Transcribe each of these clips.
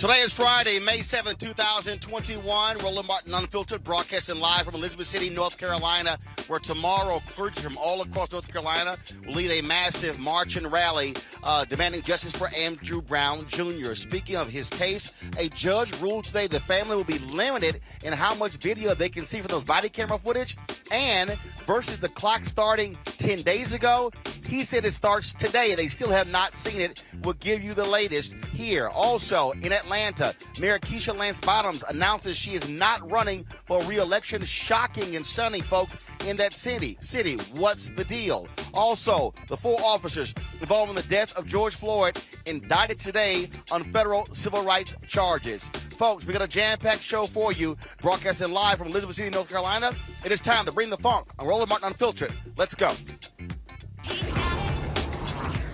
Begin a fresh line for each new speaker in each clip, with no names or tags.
Today is Friday, May 7th, 2021. Roland Martin Unfiltered, broadcasting live from Elizabeth City, North Carolina, where tomorrow clergy from all across North Carolina will lead a massive march and rally demanding justice for Andrew Brown Jr. Speaking of his case, a judge ruled today the family will be limited in how much video they can see from those body camera footage, and versus the clock starting 10 days ago, he said it starts today. They still have not seen it. We'll give you the latest here. Also, in Atlanta, Mayor Keisha Lance-Bottoms announces she is not running for re-election. Shocking and stunning, folks, in that city. What's the deal? Also, the 4 officers involved in the death of George Floyd indicted today on federal civil rights charges. Folks, we got a jam-packed show for you, broadcasting live from Elizabeth City, North Carolina. It is time to bring the funk on Roland Martin Unfiltered. Let's go.
He's got it.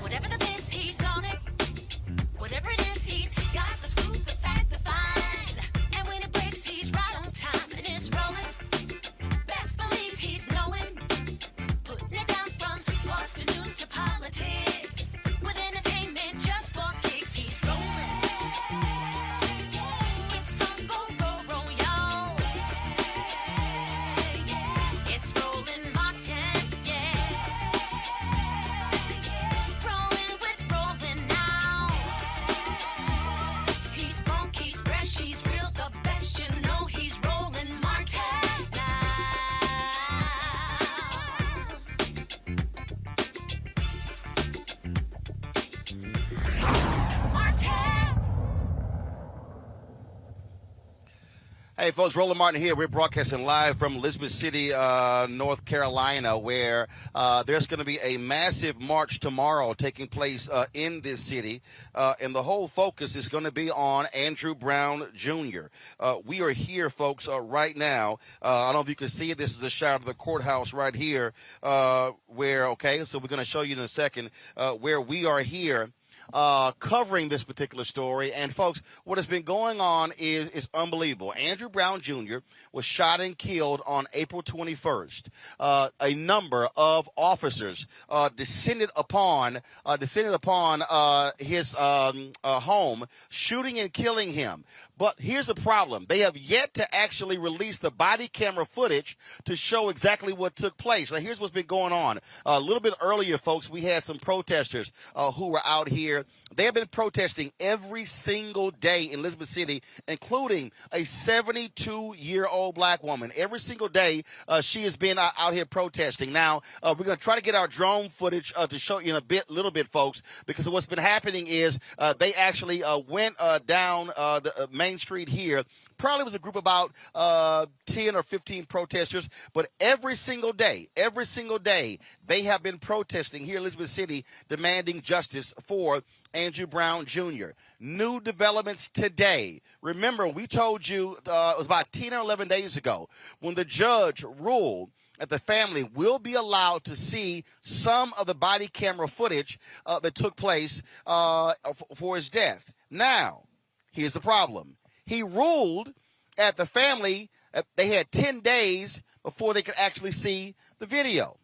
Whatever the biz, he's on it. Whatever it is, he's got the scoop, the fact, the find. And when it breaks, he's right on time and it's rolling. Best believe he's knowing. Putting it down from sports to news to politics. With entertainment just for kicks, he's rolling. It's on go, y'all. It's Roland Martin, rolling with Roland now. He's funky, he's fresh, he's real, the best, you know he's Roland Martin now. Martin.
Hey, folks, Roland Martin here. We're broadcasting live from Elizabeth City, North Carolina, where there's going to be a massive march tomorrow taking place in this city, and the whole focus is going to be on Andrew Brown Jr. We are here, folks, right now. I don't know if you can see it. This is a shot of the courthouse right here, so we're going to show you in a second where we are here. Covering this particular story. And, folks, what has been going on is unbelievable. Andrew Brown Jr. was shot and killed on April 21st. A number of officers descended upon his home, shooting and killing him. But here's the problem. They have yet to actually release the body camera footage to show exactly what took place. Now, here's what's been going on. A little bit earlier, folks, we had some protesters who were out here. They have been protesting every single day in Elizabeth City, including a 72-year-old black woman. Every single day, she has been out here protesting. Now, we're going to try to get our drone footage to show you in a little bit, folks, because what's been happening is they actually went down the main street here. Probably was a group of about 10 or 15 protesters, but every single day, they have been protesting here in Elizabeth City, demanding justice for Andrew Brown Jr. New developments today. Remember, we told you it was about 10 or 11 days ago when the judge ruled that the family will be allowed to see some of the body camera footage that took place for his death. Now, here's the problem. He ruled at the family they had 10 days before they could actually see the video.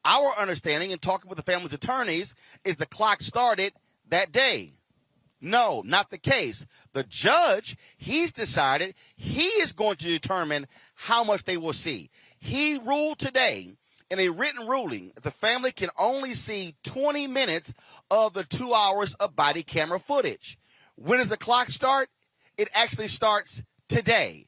Our understanding in talking with the family's attorneys is the clock started that day. No, not the case. The judge, he's decided he is going to determine how much they will see. He ruled today in a written ruling that the family can only see 20 minutes of the 2 hours of body camera footage. When does the clock start? It actually starts today.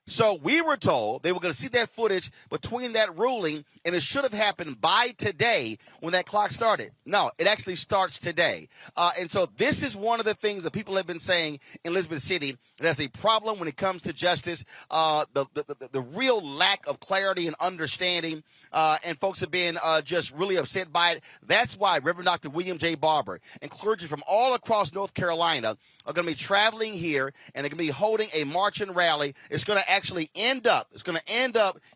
So we were told they were going to see that footage between that ruling, and it should have happened by today when that clock started. No, it actually starts today. And so this is one of the things that people have been saying in Elizabeth City. There's a problem when it comes to justice, the real lack of clarity and understanding, and folks have been just really upset by it. That's why Reverend Dr. William J. Barber and clergy from all across North Carolina are going to be traveling here, and they're going to be holding a march and rally. It's going to actually end up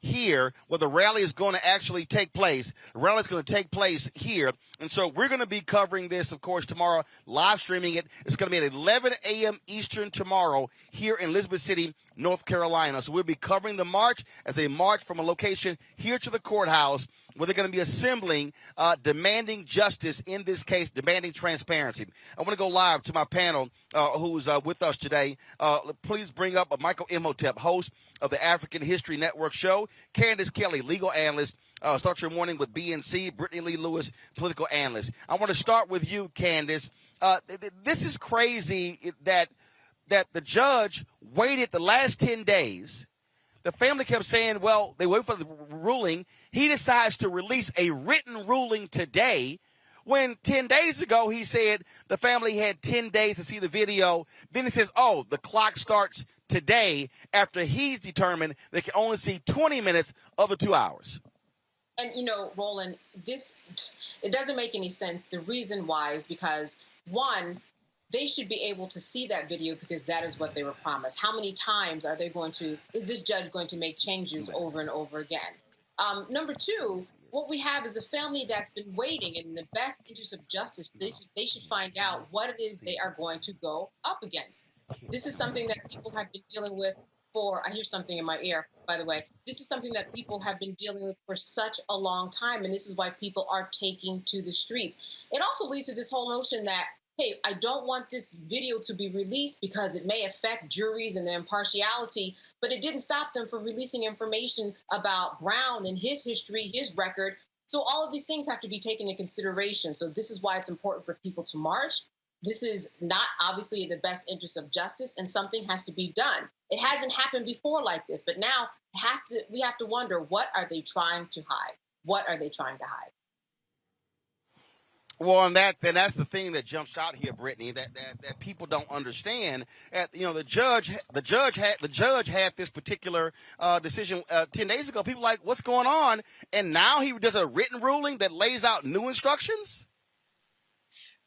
here where the rally is going to actually take place. The rally is going to take place here. And so we're going to be covering this, of course, tomorrow, live streaming it. It's going to be at 11 a.m. Eastern tomorrow here in Elizabeth City, North Carolina. So we'll be covering the march as a march from a location here to the courthouse where they're going to be assembling, demanding justice in this case, demanding transparency. I want to go live to my panel who's with us today. Please bring up Michael Imhotep, host of the African History Network show, Candace Kelly, legal analyst, start your morning with BNC, Brittany Lee Lewis, political analyst. I want to start with you, Candace. This is crazy that the judge waited the last 10 days. The family kept saying, well, they wait for the ruling. He decides to release a written ruling today when 10 days ago he said the family had 10 days to see the video. Then he says, oh, the clock starts today after he's determined they can only see 20 minutes of the 2 hours.
And, Roland, it doesn't make any sense. The reason why is because, one, they should be able to see that video because that is what they were promised. How many times is this judge going to make changes over and over again? Number two, what we have is a family that's been waiting, and in the best interest of justice, they should find out what it is they are going to go up against. This is something that people have been dealing with I hear something in my ear, by the way. This is something that people have been dealing with for such a long time, and this is why people are taking to the streets. It also leads to this whole notion that, hey, I don't want this video to be released because it may affect juries and their impartiality, but it didn't stop them from releasing information about Brown and his history, his record. So all of these things have to be taken into consideration. So this is why it's important for people to march. This is not obviously in the best interest of justice, and something has to be done. It hasn't happened before like this, but now we have to wonder, what are they trying to hide? What are they trying to hide?
Well, and that's the thing that jumps out here, Brittany, that people don't understand. The judge had this particular decision 10 days ago. People are like, what's going on? And now he does a written ruling that lays out new instructions.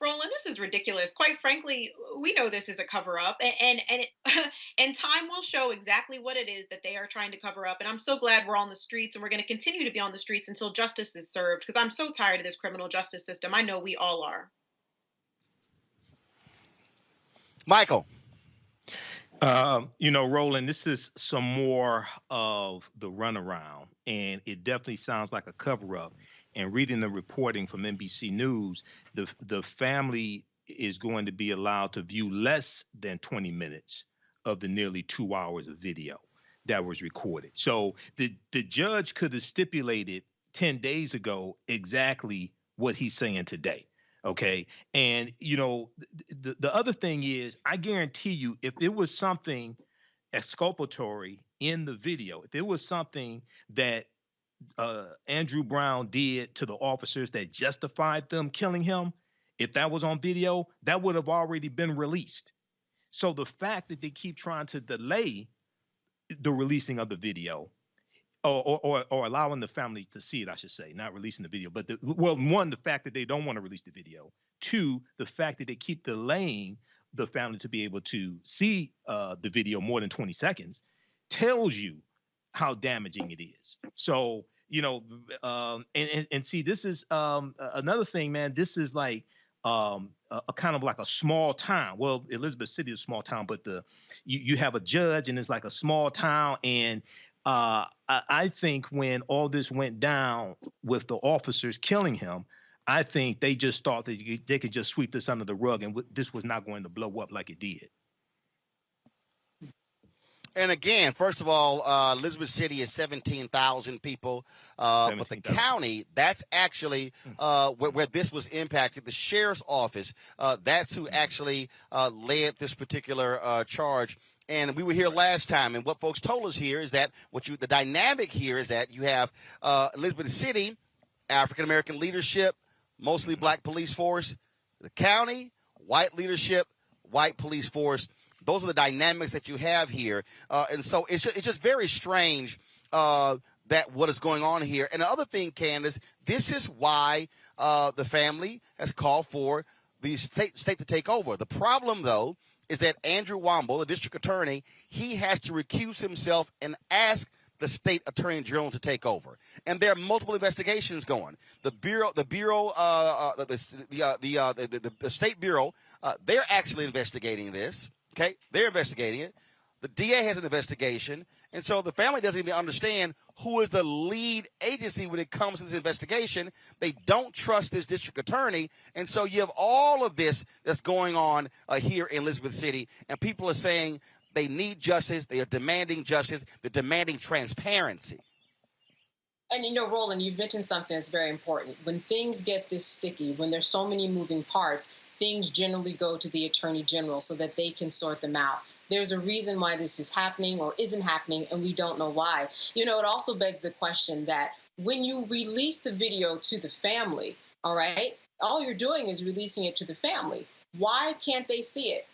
Roland, this is ridiculous. Quite frankly, we know this is a cover-up, and time will show exactly what it is that they are trying to cover up. And I'm so glad we're on the streets, and we're going to continue to be on the streets until justice is served, because I'm so tired of this criminal justice system. I know we all are.
Michael.
Roland, this is some more of the runaround, and it definitely sounds like a cover-up. And reading the reporting from NBC News, the family is going to be allowed to view less than 20 minutes of the nearly 2 hours of video that was recorded. So the judge could have stipulated 10 days ago exactly what he's saying today. Okay. And, the other thing is, I guarantee you, if it was something exculpatory in the video, if it was something that Andrew Brown did to the officers that justified them killing him, if that was on video, that would have already been released. So the fact that they keep trying to delay the releasing of the video, or allowing the family to see it, I should say, not releasing the video, but one, the fact that they don't want to release the video. Two, the fact that they keep delaying the family to be able to see the video more than 20 seconds tells you how damaging it is. So, and see, this is another thing, man. This is like a kind of like a small town. Well, Elizabeth City is a small town, but you have a judge, and it's like a small town. And I think when all this went down with the officers killing him, I think they just thought that they could just sweep this under the rug, and this was not going to blow up like it did.
And again, first of all, Elizabeth City is 17,000 people, but the county, that's actually where this was impacted. The sheriff's office, that's who actually led this particular charge. And we were here last time, and what folks told us here is that the dynamic here is that you have Elizabeth City, African-American leadership, mostly black police force, the county, white leadership, white police force. Those are the dynamics that you have here. And so it's just very strange that what is going on here. And the other thing, Candace, this is why the family has called for the state to take over. The problem, though, is that Andrew Womble, the district attorney, he has to recuse himself and ask the state attorney general to take over. And there are multiple investigations going. The state bureau, they're actually investigating this. Okay, they're investigating it. The DA has an investigation, and so the family doesn't even understand who is the lead agency when it comes to this investigation. They don't trust this district attorney, and so you have all of this that's going on here in Elizabeth City, and people are saying they need justice. They are demanding justice. They're demanding transparency.
And Roland, you've mentioned something that's very important. When things get this sticky, when there's so many moving parts, things generally go to the attorney general so that they can sort them out. There's a reason why this is happening or isn't happening, and we don't know why. It also begs the question that when you release the video to the family, all right, all you're doing is releasing it to the family. Why can't they see it?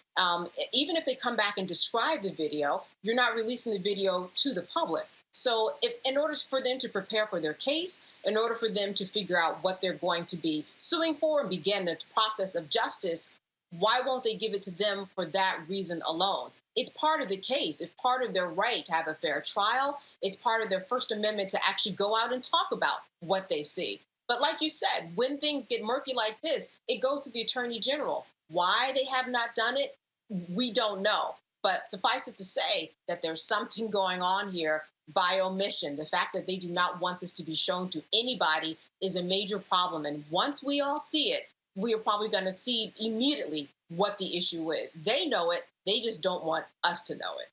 Even if they come back and describe the video, you're not releasing the video to the public. So in order for them to prepare for their case, in order for them to figure out what they're going to be suing for and begin the process of justice, why won't they give it to them for that reason alone? It's part of the case. It's part of their right to have a fair trial. It's part of their First Amendment to actually go out and talk about what they see. But like you said, when things get murky like this, it goes to the attorney general. Why they have not done it, we don't know. But suffice it to say that there's something going on here by omission. The fact that they do not want this to be shown to anybody is a major problem. And once we all see it, we are probably going to see immediately what the issue is. They know it. They just don't want us to know it.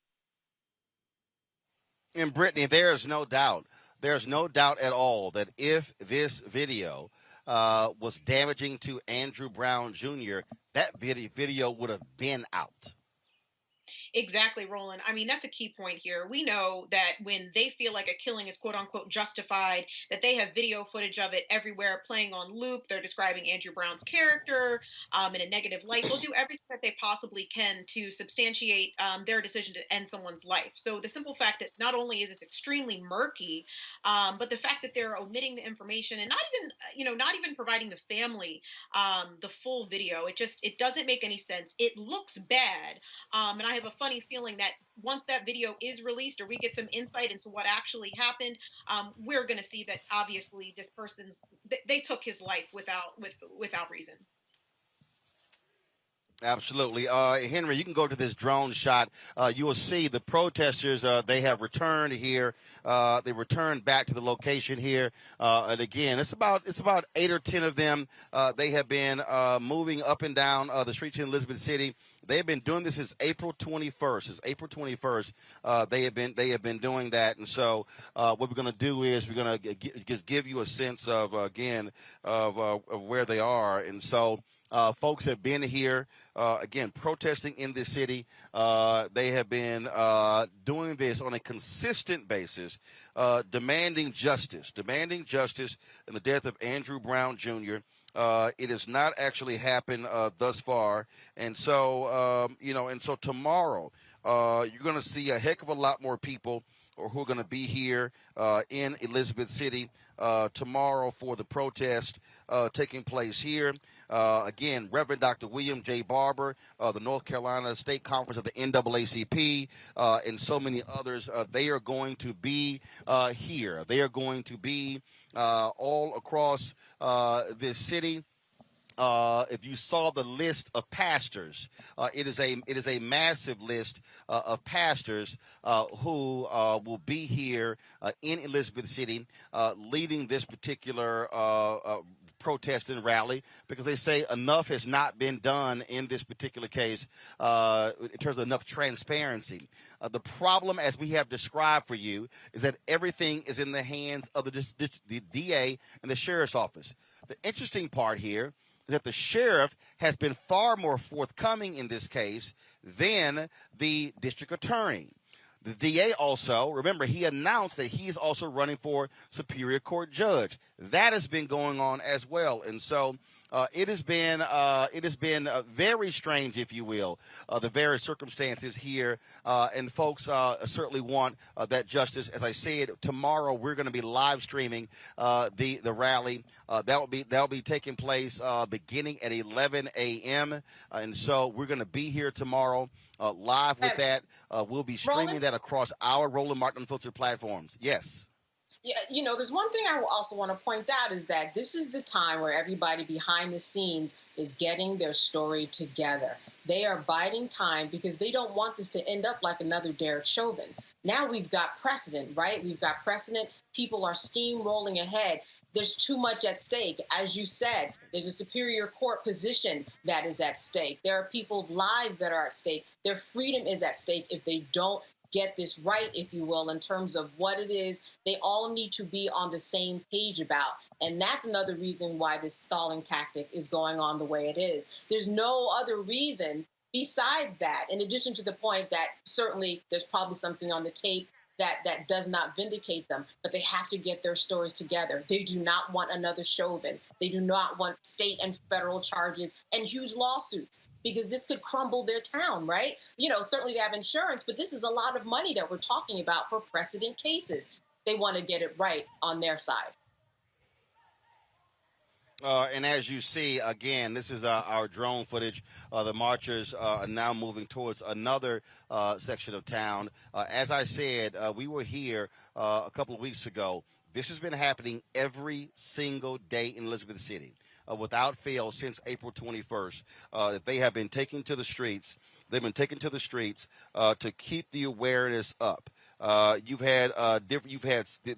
And Brittany, there's no doubt at all that if this video was damaging to Andrew Brown Jr., that video would have been out.
Exactly, Roland. I mean, that's a key point here. We know that when they feel like a killing is quote unquote justified, that they have video footage of it everywhere playing on loop. They're describing Andrew Brown's character in a negative light. They'll do everything that they possibly can to substantiate their decision to end someone's life. So the simple fact that not only is this extremely murky, but the fact that they're omitting the information and not even providing the family the full video, it doesn't make any sense. It looks bad. And I have a funny feeling that once that video is released or we get some insight into what actually happened, we're going to see that obviously this they took his life without reason.
Absolutely. Henry, you can go to this drone shot. You will see the protesters, they have returned here. They returned back to the location here. And again, it's about 8 or 10 of them. They have been moving up and down the streets in Elizabeth City. They have been doing this since April 21st. Since April 21st, they have been doing that. And so, what we're going to do is we're going to just give you a sense of where they are. And so, folks have been here again protesting in this city. They have been doing this on a consistent basis, demanding justice in the death of Andrew Brown Jr. It has not actually happened thus far, and so so tomorrow you're going to see a heck of a lot more people who are going to be here in Elizabeth City tomorrow for the protest taking place here. Again, Reverend Dr. William J. Barber, the North Carolina State Conference of the NAACP, and so many others, they are going to be here. They are going to be all across this city. If you saw the list of pastors, it is a massive list of pastors who will be here in Elizabeth City, leading this particular protest and rally, because they say enough has not been done in this particular case in terms of enough transparency. The problem, as we have described for you, is that everything is in the hands of the DA and the sheriff's office. The interesting part here is that the sheriff has been far more forthcoming in this case than the district attorney. The DA also, remember, he announced that he's also running for Superior Court judge. That has been going on as well, and so it has been very strange, if you will, the various circumstances here, and folks certainly want that justice. As I said, tomorrow we're going to be live streaming the rally. That will be taking place beginning at 11 a.m. And so we're going to be here tomorrow live with that. We'll be streaming
Roland?
that across our Roland Martin Unfiltered platforms. Yes.
Yeah, there's one thing I also want to point out is that this is the time where everybody behind the scenes is getting their story together. They are biding time because they don't want this to end up like another Derek Chauvin. Now we've got precedent, right? We've got precedent. People are steamrolling ahead. There's too much at stake. As you said, there's a superior court position that is at stake. There are people's lives that are at stake. Their freedom is at stake if they don't get this right, if you will, in terms of what it is they all need to be on the same page about. And that's another reason why this stalling tactic is going on the way it is. There's no other reason besides that, in addition to the point that certainly there's probably something on the tape that does not vindicate them, but they have to get their stories together. They do not want another Chauvin. They do not want state and federal charges and huge lawsuits, because this could crumble their town, right? Certainly they have insurance, but this is a lot of money that we're talking about for precedent cases. They want to get it right on their side.
And as you see, again, this is our drone footage. The marchers are now moving towards another section of town. As I said, we were here a couple of weeks ago. This has been happening every single day in Elizabeth City, without fail, since April 21st. That they have been taking to the streets. They've been taken to the streets to keep the awareness up. You've had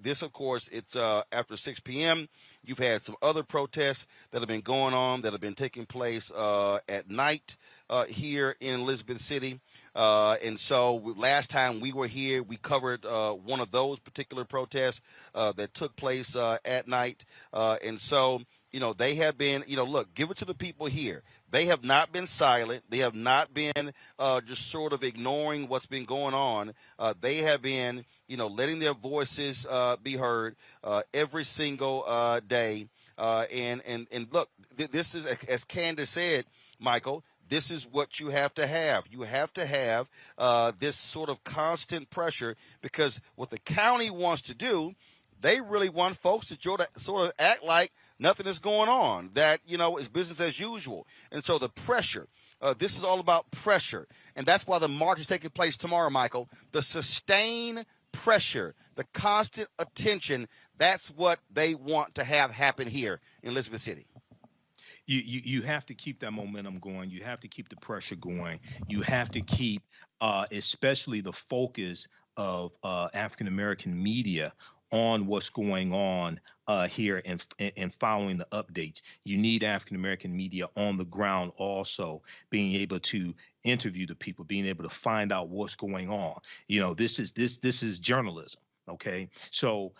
this, of course, it's after 6 p.m. You've had some other protests that have been going on, that have been taking place at night here in Elizabeth City. And so last time we were here, we covered one of those particular protests that took place at night. And so, they have been, look, give it to the people here. They have not been silent. They have not been just sort of ignoring what's been going on. They have been, letting their voices be heard every single day. And look, this is, as Candace said, Michael, this is what you have to have. You have to have this sort of constant pressure, because what the county wants to do, they really want folks to sort of act like nothing is going on, that, it's business as usual. And so the pressure, this is all about pressure. And that's why the march is taking place tomorrow, Michael. The sustained pressure, the constant attention, that's what they want to have happen here in Elizabeth City.
You have to keep that momentum going. You have to keep the pressure going. You have to keep, especially the focus of African American media on what's going on here and following the updates. You need African American media on the ground also, being able to interview the people, being able to find out what's going on. This is journalism. Okay, so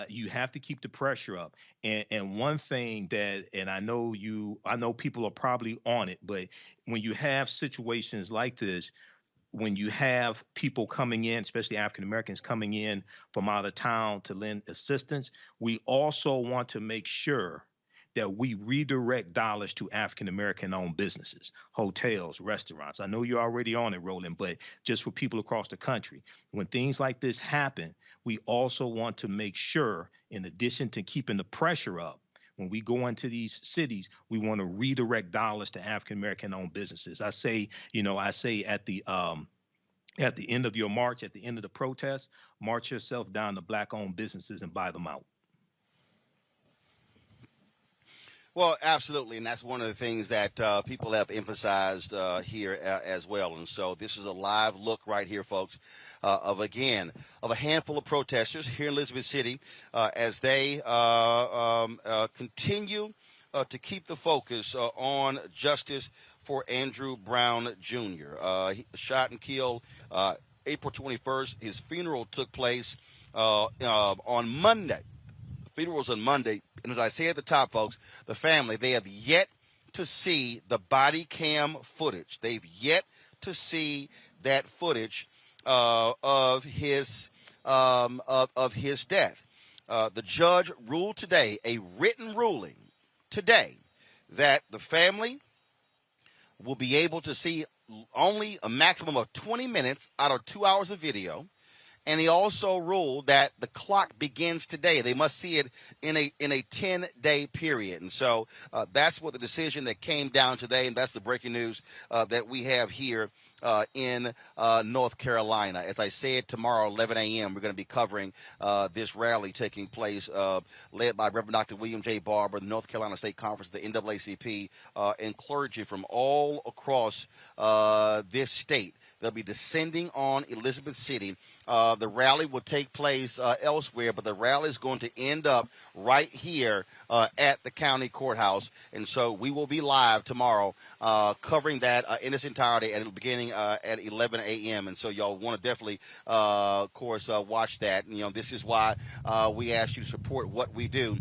you have to keep the pressure up. And one thing that, and I know people are probably on it, but when you have situations like this, when you have people coming in, especially African Americans coming in from out of town to lend assistance, we also want to make sure that we redirect dollars to African American owned businesses, hotels, restaurants. I know you're already on it, Roland, but just for people across the country, when things like this happen, we also want to make sure, in addition to keeping the pressure up, when we go into these cities, we want to redirect dollars to African American owned businesses. I say at the end of your march, at the end of the protest, march yourself down to Black owned businesses and buy them out.
Well, absolutely, and that's one of the things that people have emphasized here as well. And so this is a live look right here, folks, of a handful of protesters here in Elizabeth City as they continue to keep the focus on justice for Andrew Brown Jr. Shot and killed April 21st. His funeral took place on Monday. The funeral was on Monday. And as I say at the top, folks, the family, they have yet to see the body cam footage. They've yet to see that footage of his death. The judge ruled today, a written ruling today, that the family will be able to see only a maximum of 20 minutes out of 2 hours of video. And he also ruled that the clock begins today. They must see it in a 10-day period. And so that's what the decision that came down today, and that's the breaking news that we have here in North Carolina. As I said, tomorrow, 11 a.m., we're going to be covering this rally taking place, led by Reverend Dr. William J. Barber, the North Carolina State Conference, the NAACP, and clergy from all across this state. They'll be descending on Elizabeth City. The rally will take place elsewhere, but the rally is going to end up right here at the county courthouse. And so we will be live tomorrow covering that in its entirety at the beginning at 11 a.m. And so y'all want to definitely, of course, watch that. You know, this is why we ask you to support what we do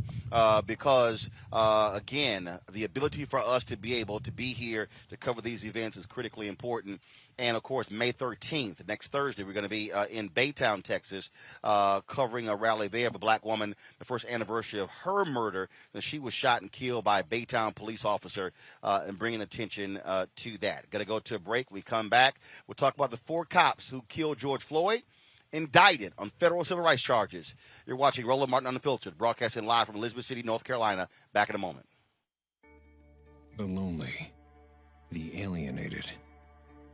because, again, the ability for us to be able to be here to cover these events is critically important. And, of course, May 13th, next Thursday, we're going to be in Baytown, Texas, covering a rally there of a black woman, the first anniversary of her murder. She was shot and killed by a Baytown police officer, and bringing attention to that. Got to go to a break. We come back. We'll talk about the 4 cops who killed George Floyd, indicted on federal civil rights charges. You're watching Roland Martin Unfiltered, broadcasting live from Elizabeth City, North Carolina. Back in a moment.
The lonely, the alienated,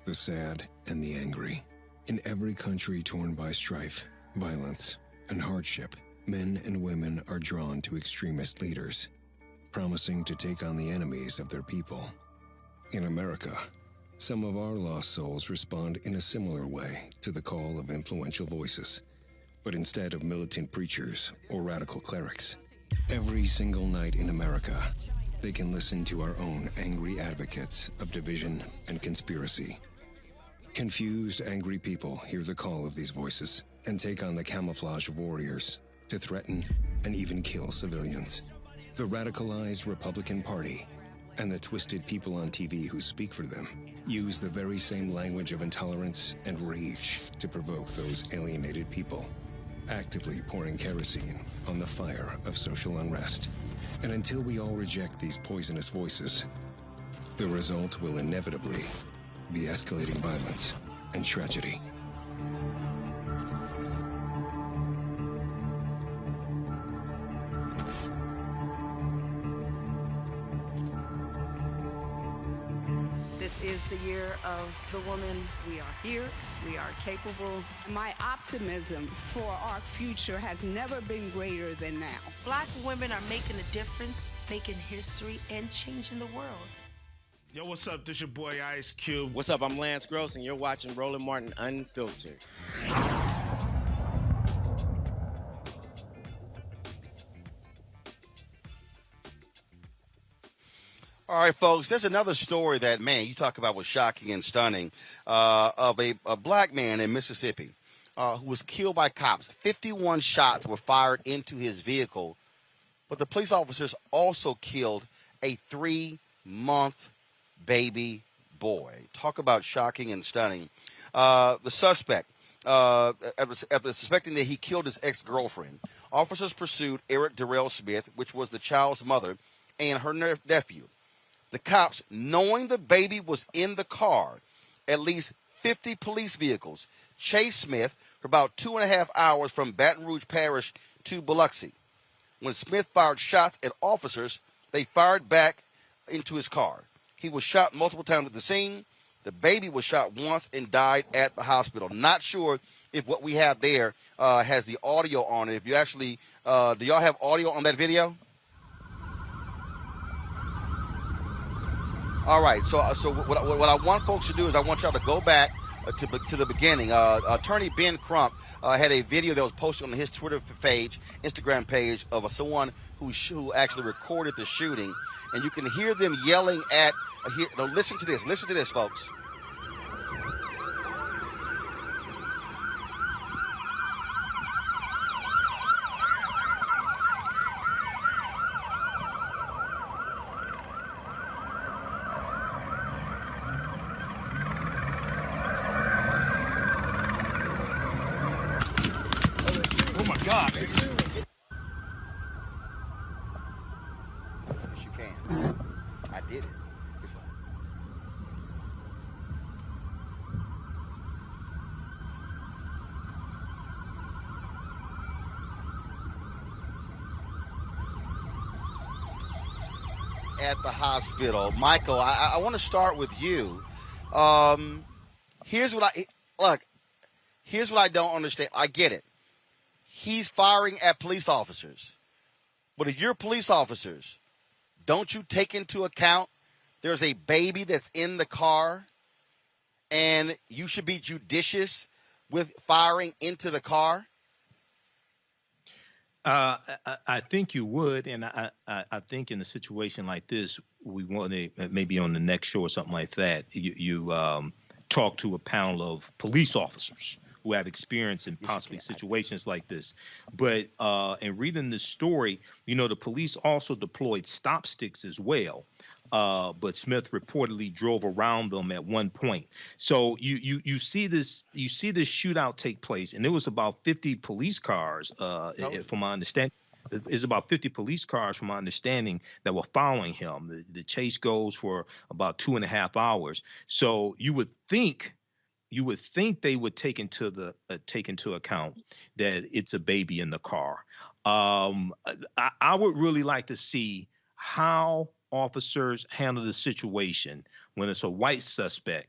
the sad and the angry. In every country torn by strife, violence, and hardship, men and women are drawn to extremist leaders, promising to take on the enemies of their people. In America, some of our lost souls respond in a similar way to the call of influential voices, but instead of militant preachers or radical clerics. Every single night in America, they can listen to our own angry advocates of division and conspiracy. Confused, angry people hear the call of these voices and take on the camouflage of warriors to threaten and even kill civilians. The radicalized Republican Party and the twisted people on TV who speak for them use the very same language of intolerance and rage to provoke those alienated people, actively pouring kerosene on the fire of social unrest. And until we all reject these poisonous voices, the result will inevitably be escalating violence and tragedy.
This is the year of the woman. We are here. We are capable.
My optimism for our future has never been greater than now.
Black women are making a difference, making history, and changing the world.
Yo, what's up? This your boy Ice Cube.
What's up? I'm Lance Gross, and you're watching Roland Martin Unfiltered.
All right, folks, there's another story that, man, you talk about was shocking and stunning, of a black man in Mississippi who was killed by cops. 51 shots were fired into his vehicle, but the police officers also killed a 3-month baby boy. Talk about shocking and stunning. The suspect, after suspecting that he killed his ex-girlfriend, officers pursued Eric Darrell Smith, which was the child's mother, and her nephew. The cops, knowing the baby was in the car, at least 50 police vehicles, chased Smith for about 2.5 hours from Baton Rouge Parish to Biloxi. When Smith fired shots at officers, they fired back into his car. He was shot multiple times at the scene. The baby was shot once and died at the hospital. Not sure if what we have there has the audio on it. If you actually, do y'all have audio on that video? All right, so what I want folks to do is I want y'all to go back to the beginning. Attorney Ben Crump had a video that was posted on his Twitter page, Instagram page, of someone who actually recorded the shooting, and you can hear them yelling at. Listen to this, folks.
God.
Yes, you can. I did it. It's like... At the hospital. Michael, I want to start with you. Here's what I look. Here's what I don't understand. I get it. He's firing at police officers, but if you're police officers, don't you take into account there's a baby that's in the car, and you should be judicious with firing into the car?
I think you would, and I think in a situation like this, we want to maybe on the next show or something like that. You talk to a panel of police officers who have experience in possibly situations like this. But in reading this story, the police also deployed stop sticks as well. But Smith reportedly drove around them at one point. So you see this shootout take place, and there was about 50 police cars, from my understanding. It's about 50 police cars, from my understanding, that were following him. The chase goes for about 2.5 hours. So you would think they would take into account that it's a baby in the car. I would really like to see how officers handle the situation when it's a white suspect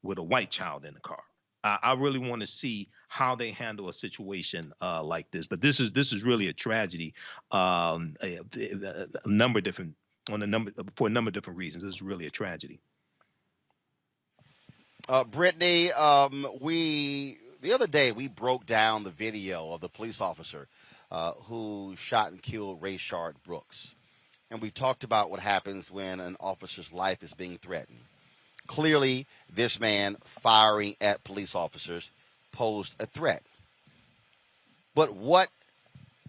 with a white child in the car. I really want to see how they handle a situation like this. But this is really a tragedy. For a number of different reasons. This is really a tragedy.
Brittany, the other day we broke down the video of the police officer who shot and killed Rayshard Brooks. And we talked about what happens when an officer's life is being threatened. Clearly, this man firing at police officers posed a threat. But what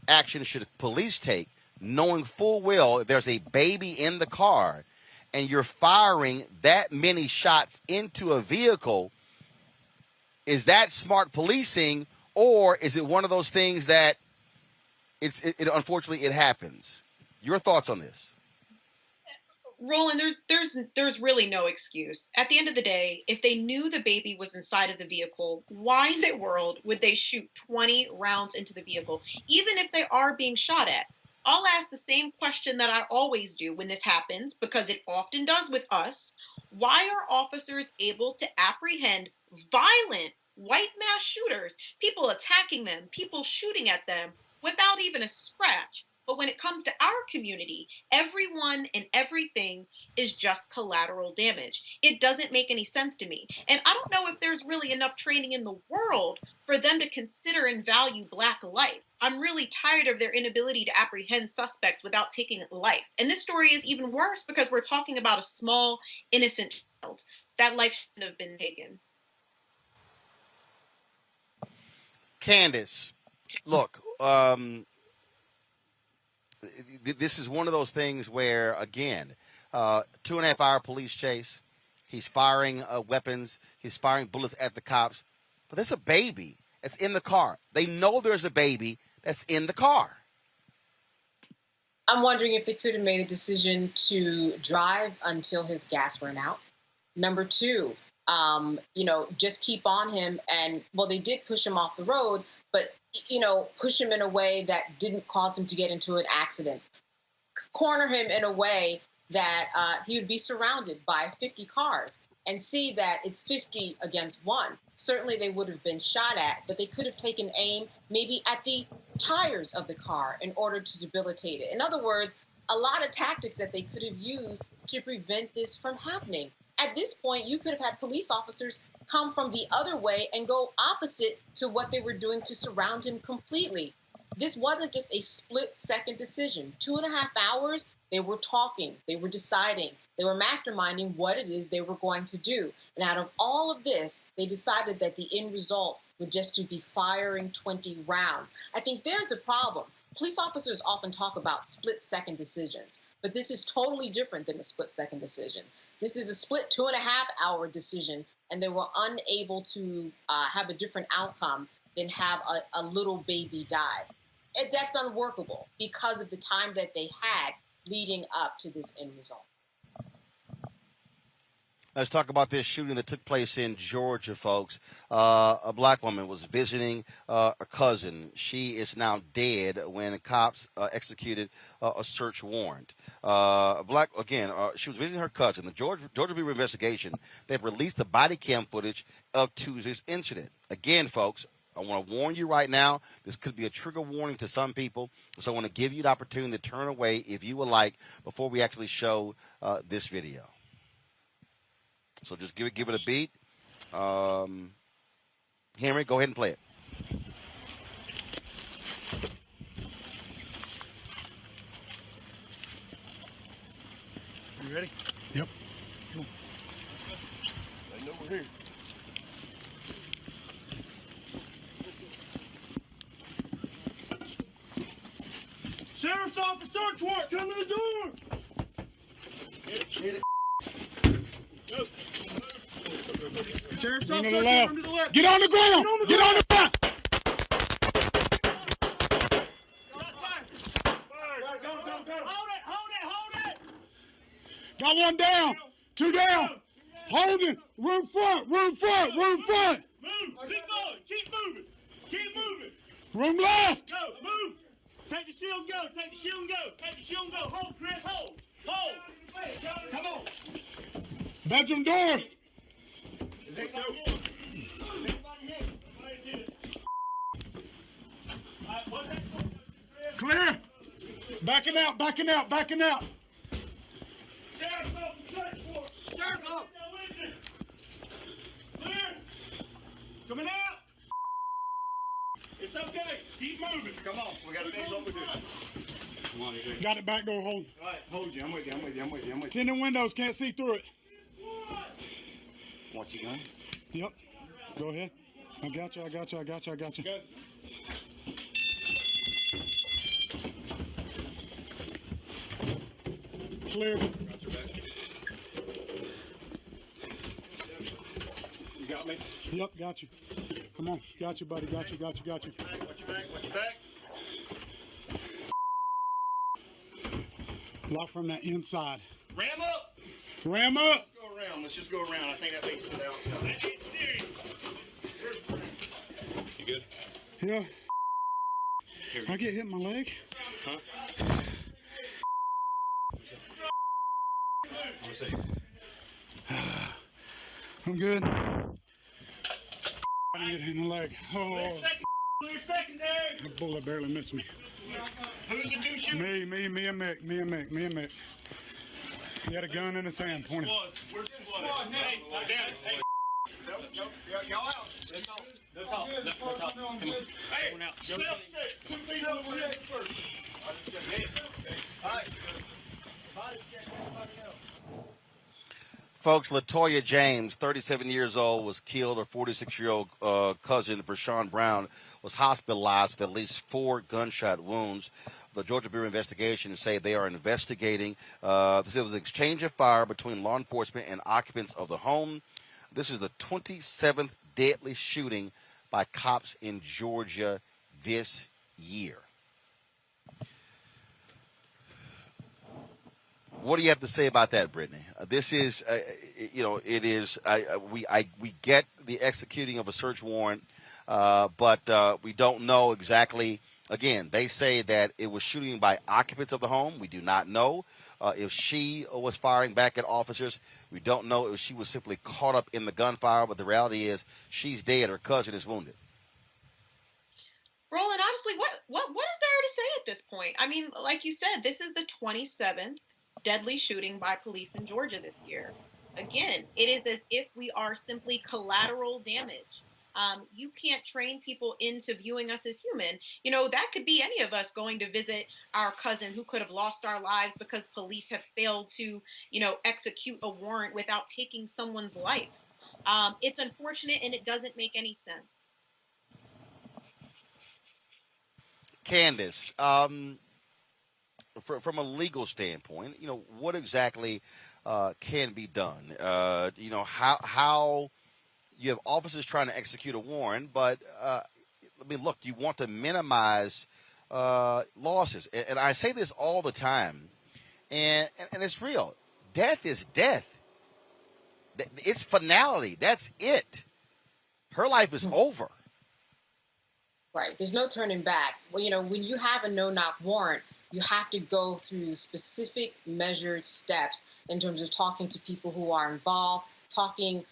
action should police take, knowing full well there's a baby in the car and you're firing that many shots into a vehicle? Is that smart policing, or is it one of those things that unfortunately it happens? Your thoughts on this?
Roland, there's really no excuse. At the end of the day, if they knew the baby was inside of the vehicle, why in the world would they shoot 20 rounds into the vehicle, even if they are being shot at? I'll ask the same question that I always do when this happens, because it often does with us. Why are officers able to apprehend violent white mass shooters, people attacking them, people shooting at them, without even a scratch? But when it comes to our community, everyone and everything is just collateral damage. It doesn't make any sense to me. And I don't know if there's really enough training in the world for them to consider and value Black life. I'm really tired of their inability to apprehend suspects without taking life. And this story is even worse because we're talking about a small, innocent child. That life shouldn't have been taken.
Candace, look, this is one of those things where, again, 2.5 hour police chase. He's firing weapons. He's firing bullets at the cops. But there's a baby that's in the car. They know there's a baby that's in the car.
I'm wondering if they could have made a decision to drive until his gas ran out. Number two, just keep on him. And, well, they did push him off the road, but, push him in a way that didn't cause him to get into an accident. Corner him in a way that he would be surrounded by 50 cars and see that it's 50 against 1. Certainly they would have been shot at, but they could have taken aim maybe at the tires of the car in order to debilitate it. In other words, a lot of tactics that they could have used to prevent this from happening. At this point, you could have had police officers come from the other way and go opposite to what they were doing to surround him completely. This wasn't just a split-second decision. 2.5 hours, they were talking, they were deciding, they were masterminding what it is they were going to do. And out of all of this, they decided that the end result would just to be firing 20 rounds. I think there's the problem. Police officers often talk about split-second decisions, but this is totally different than a split-second decision. This is a split 2.5 hour decision, and they were unable to have a different outcome than have a little baby die. That's unworkable because of the time that they had leading up to this end result.
Let's talk about this shooting that took place in Georgia, folks. A black woman was visiting a cousin. She is now dead when cops executed a search warrant. She was visiting her cousin. The Georgia Bureau of Investigation, they've released the body cam footage of Tuesday's incident. Again, folks, I want to warn you right now, this could be a trigger warning to some people, so I want to give you the opportunity to turn away if you would like before we actually show this video. So just give it a beat. Henry, go ahead and play it.
You ready?
Yep.
Come on. I know we're here. Sheriff's office search warrant, come to the door! Hit it. Go. Sheriff's office search warrant, come to the left.
Get on the ground! Get on the ground!
Hold it!
Got one down. Two down. Hold it. Room front.
Move! Keep moving!
Room left.
Go! Move! Take the shield and go! Hold, Chris, hold! Come on!
Bedroom door.
Let's go!
Clear. Backing out.
Sheriff's office! Clear! Coming out! It's okay. Keep moving. Come on. We got to finish what we're doing. Come on, you
Got it back door hold.
All right, hold you. I'm with you.
Tinted windows. Can't see through it.
Want your gun?
Yep. Go ahead. I got you. Clear.
You got me?
Yep, got you. Come on. Got you, buddy. Got you.
Watch your back.
Lock from that inside.
Ram up! Let's just go around. I think that makes it out. You good?
Yeah. I get hit in my leg.
Huh? Let me see.
I'm good. I didn't get hit in the leg. Oh.
Secondary.
The bullet barely missed me.
Who's the two shooting?
Me and Mick. He had a gun in his hand, pointing.
Where's the squad? Hey. Y'all out. No talk. Hey, self-check. 2 feet over here first. All right.
Folks, LaToya James, 37 years old, was killed. Her 46-year-old cousin, Vershawn Brown, was hospitalized with at least 4 gunshot wounds. The Georgia Bureau of Investigation say they are investigating. This was an exchange of fire between law enforcement and occupants of the home. This is the 27th deadly shooting by cops in Georgia this year. What do you have to say about that, Brittany? This is, it is. We get the executing of a search warrant, but we don't know exactly. Again, they say that it was shooting by occupants of the home. We do not know if she was firing back at officers. We don't know if she was simply caught up in the gunfire. But the reality is, she's dead. Her cousin is wounded.
Roland, honestly, what is there to say at this point? I mean, like you said, this is the 27th deadly shooting by police in Georgia this year. Again, it is as if we are simply collateral damage. You can't train people into viewing us as human. You know, that could be any of us going to visit our cousin who could have lost our lives because police have failed to, execute a warrant without taking someone's life. It's unfortunate and it doesn't make any sense.
Candace, from a legal standpoint, what exactly can be done? How you have officers trying to execute a warrant, but look, you want to minimize losses, and I say this all the time, and it's real. Death is death. It's finality. That's it. Her life is over.
Right. There's no turning back. Well, when you have a no-knock warrant, you have to go through specific measured steps in terms of talking to people who are involved, talking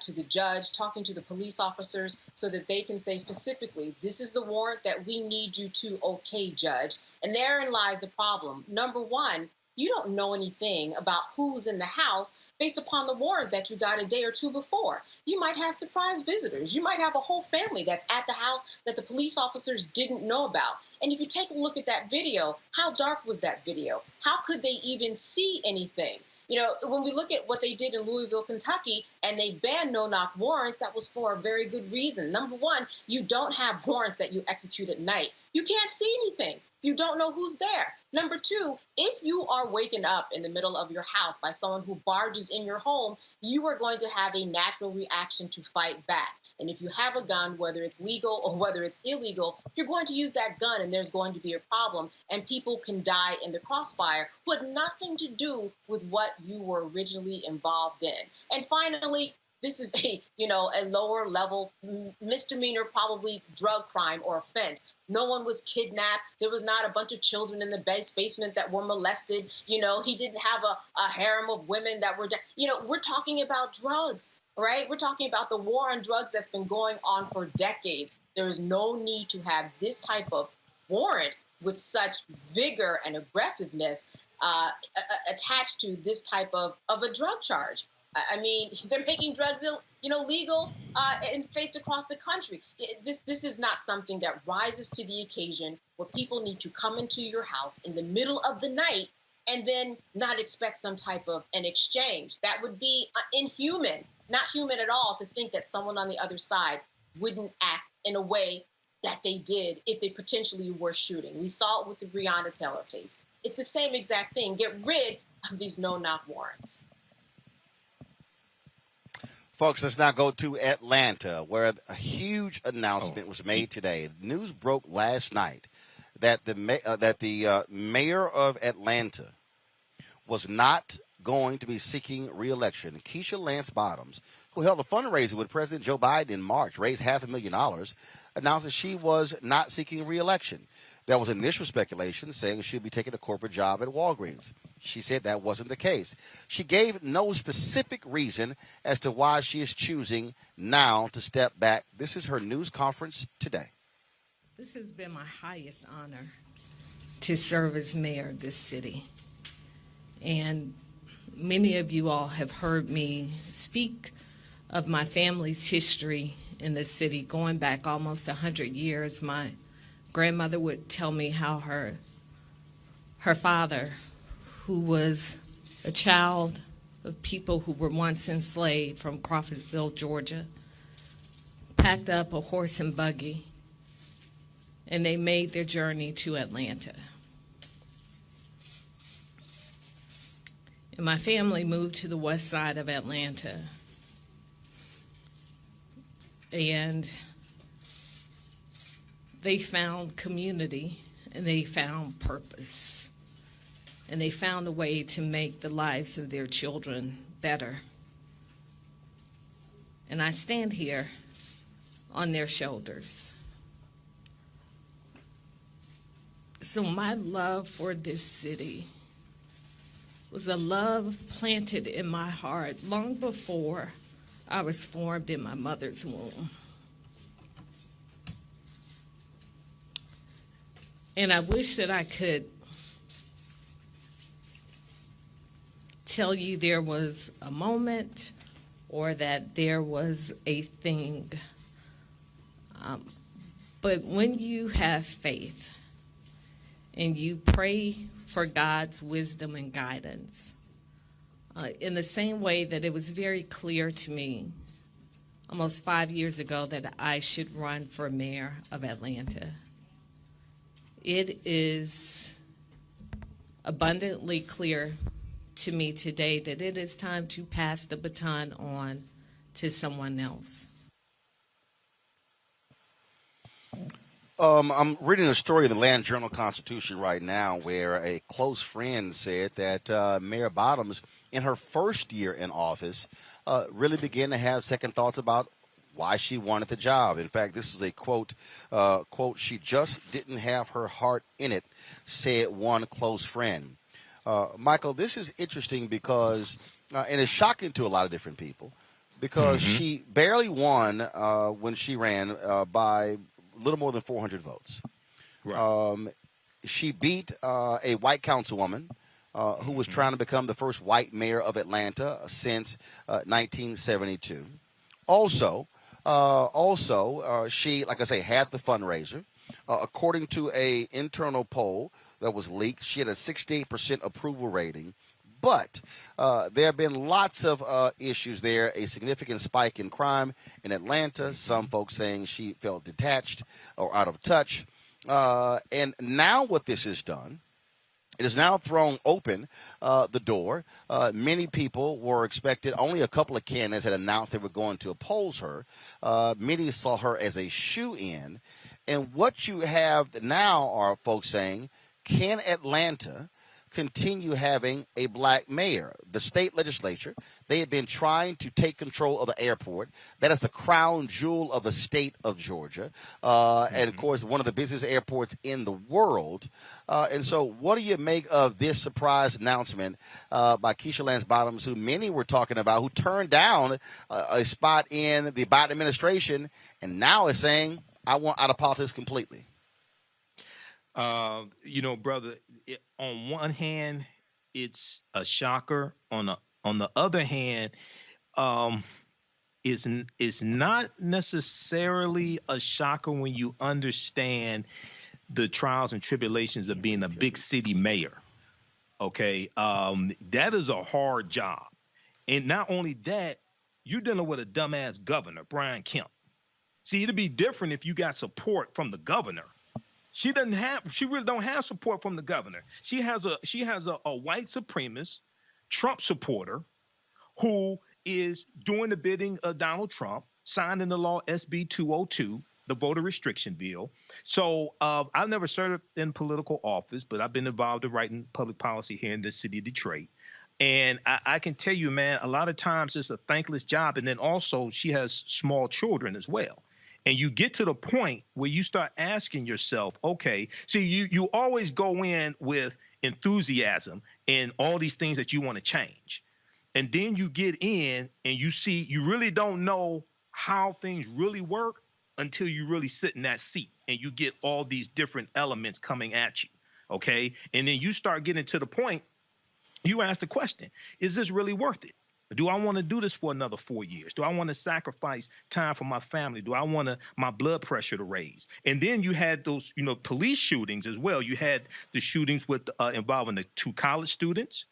to the judge, talking to the police officers, so that they can say specifically, this is the warrant that we need you to okay, judge. And therein lies the problem. Number one, you don't know anything about who's in the house based upon the warrant that you got a day or two before. You might have surprise visitors. You might have a whole family that's at the house that the police officers didn't know about. And if you take a look at that video, how dark was that video? How could they even see anything? When we look at what they did in Louisville, Kentucky, and they banned no-knock warrants, that was for a very good reason. Number one, you don't have warrants that you execute at night. You can't see anything. You don't know who's there. Number two, if you are waken up in the middle of your house by someone who barges in your home, you are going to have a natural reaction to fight back. And if you have a gun, whether it's legal or whether it's illegal, you're going to use that gun and there's going to be a problem and people can die in the crossfire who had nothing to do with what you were originally involved in. And finally, this is a lower level misdemeanor, probably drug crime or offense. No one was kidnapped. There was not a bunch of children in the basement that were molested. He didn't have a harem of women that were, we're talking about drugs, right? We're talking about the war on drugs that's been going on for decades. There is no need to have this type of warrant with such vigor and aggressiveness attached to this type of a drug charge. I mean, they're making drugs, legal in states across the country. This is not something that rises to the occasion where people need to come into your house in the middle of the night and then not expect some type of an exchange. That would be inhuman, not human at all, to think that someone on the other side wouldn't act in a way that they did if they potentially were shooting. We saw it with the Breonna Taylor case. It's the same exact thing. Get rid of these no-knock warrants.
Folks, let's now go to Atlanta, where a huge announcement was made today. News broke last night that the mayor of Atlanta was not going to be seeking re-election. Keisha Lance Bottoms, who held a fundraiser with President Joe Biden in March, raised $500,000, announced that she was not seeking re-election. There was initial speculation saying she'd be taking a corporate job at Walgreens. She said that wasn't the case. She gave no specific reason as to why she is choosing now to step back. This is her news conference today.
This has been my highest honor to serve as mayor of this city. And many of you all have heard me speak of my family's history in this city, going back almost 100 years. My grandmother would tell me how her father, who was a child of people who were once enslaved from Crawfordsville, Georgia, packed up a horse and buggy, and they made their journey to Atlanta. And my family moved to the west side of Atlanta. And they found community, and they found purpose, and they found a way to make the lives of their children better. And I stand here on their shoulders. So my love for this city was a love planted in my heart long before I was formed in my mother's womb. And I wish that I could tell you there was a moment or that there was a thing. But when you have faith and you pray for God's wisdom and guidance, in the same way that it was very clear to me almost 5 years ago that I should run for mayor of Atlanta, it is abundantly clear to me today that it is time to pass the baton on to someone else.
I'm reading a story in the Land Journal-Constitution right now where a close friend said that Mayor Bottoms, in her first year in office, really began to have second thoughts about why she wanted the job. In fact, this is a quote, she just didn't have her heart in it, said one close friend. Michael, this is interesting because, and it's shocking to a lot of different people, because she barely won when she ran by a little more than 400 votes.
Right.
She beat a white councilwoman who was trying to become the first white mayor of Atlanta since 1972. Also, she, like I say, had the fundraiser. According to a internal poll that was leaked, she had a 68% approval rating. But there have been lots of issues there, a significant spike in crime in Atlanta, some folks saying she felt detached or out of touch. And now what this has done, it has now thrown open the door. Many people were expected, only a couple of candidates had announced they were going to oppose her. Many saw her as a shoo-in. And what you have now are folks saying, can Atlanta continue having a black mayor? The state legislature, they have been trying to take control of the airport. That is the crown jewel of the state of Georgia. And, of course, one of the busiest airports in the world. And so what do you make of this surprise announcement by Keisha Lance Bottoms, who many were talking about, who turned down a spot in the Biden administration and now is saying, I want out of politics completely?
Brother, on one hand, it's a shocker. On the other hand, is not necessarily a shocker when you understand the trials and tribulations of being a big city mayor. Okay, that is a hard job, and not only that, you're dealing with a dumbass governor, Brian Kemp. See, it'd be different if you got support from the governor. She really don't have support from the governor. She has a white supremacist Trump supporter who is doing the bidding of Donald Trump, signing the law SB 202, the voter restriction bill. So I've never served in political office, but I've been involved in writing public policy here in the city of Detroit. And I can tell you, man, a lot of times it's a thankless job. And then also she has small children as well. And you get to the point where you start asking yourself, okay, see, you always go in with enthusiasm and all these things that you want to change. And then you get in and you see you really don't know how things really work until you really sit in that seat and you get all these different elements coming at you, okay? And then you start getting to the point, you ask the question, is this really worth it? Do I want to do this for another 4 years? Do I want to sacrifice time for my family? Do I want my blood pressure to raise? And then you had those, police shootings as well. You had the shootings with involving the 2 college students.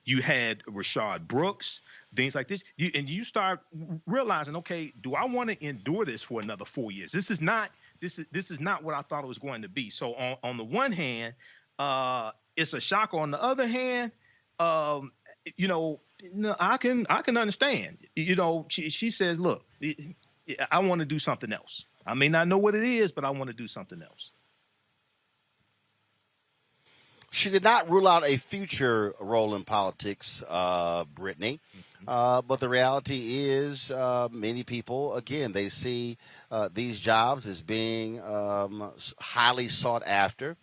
You had Rashard Brooks, things like this. You start realizing, okay, do I want to endure this for another 4 years? This is not what I thought it was going to be. So on the one hand, it's a shock. On the other hand, I can understand. She says, look, I want to do something else. I may not know what it is, but I want to do something else.
She did not rule out a future role in politics, Brittany. But the reality is many people, again, they see these jobs as being highly sought after.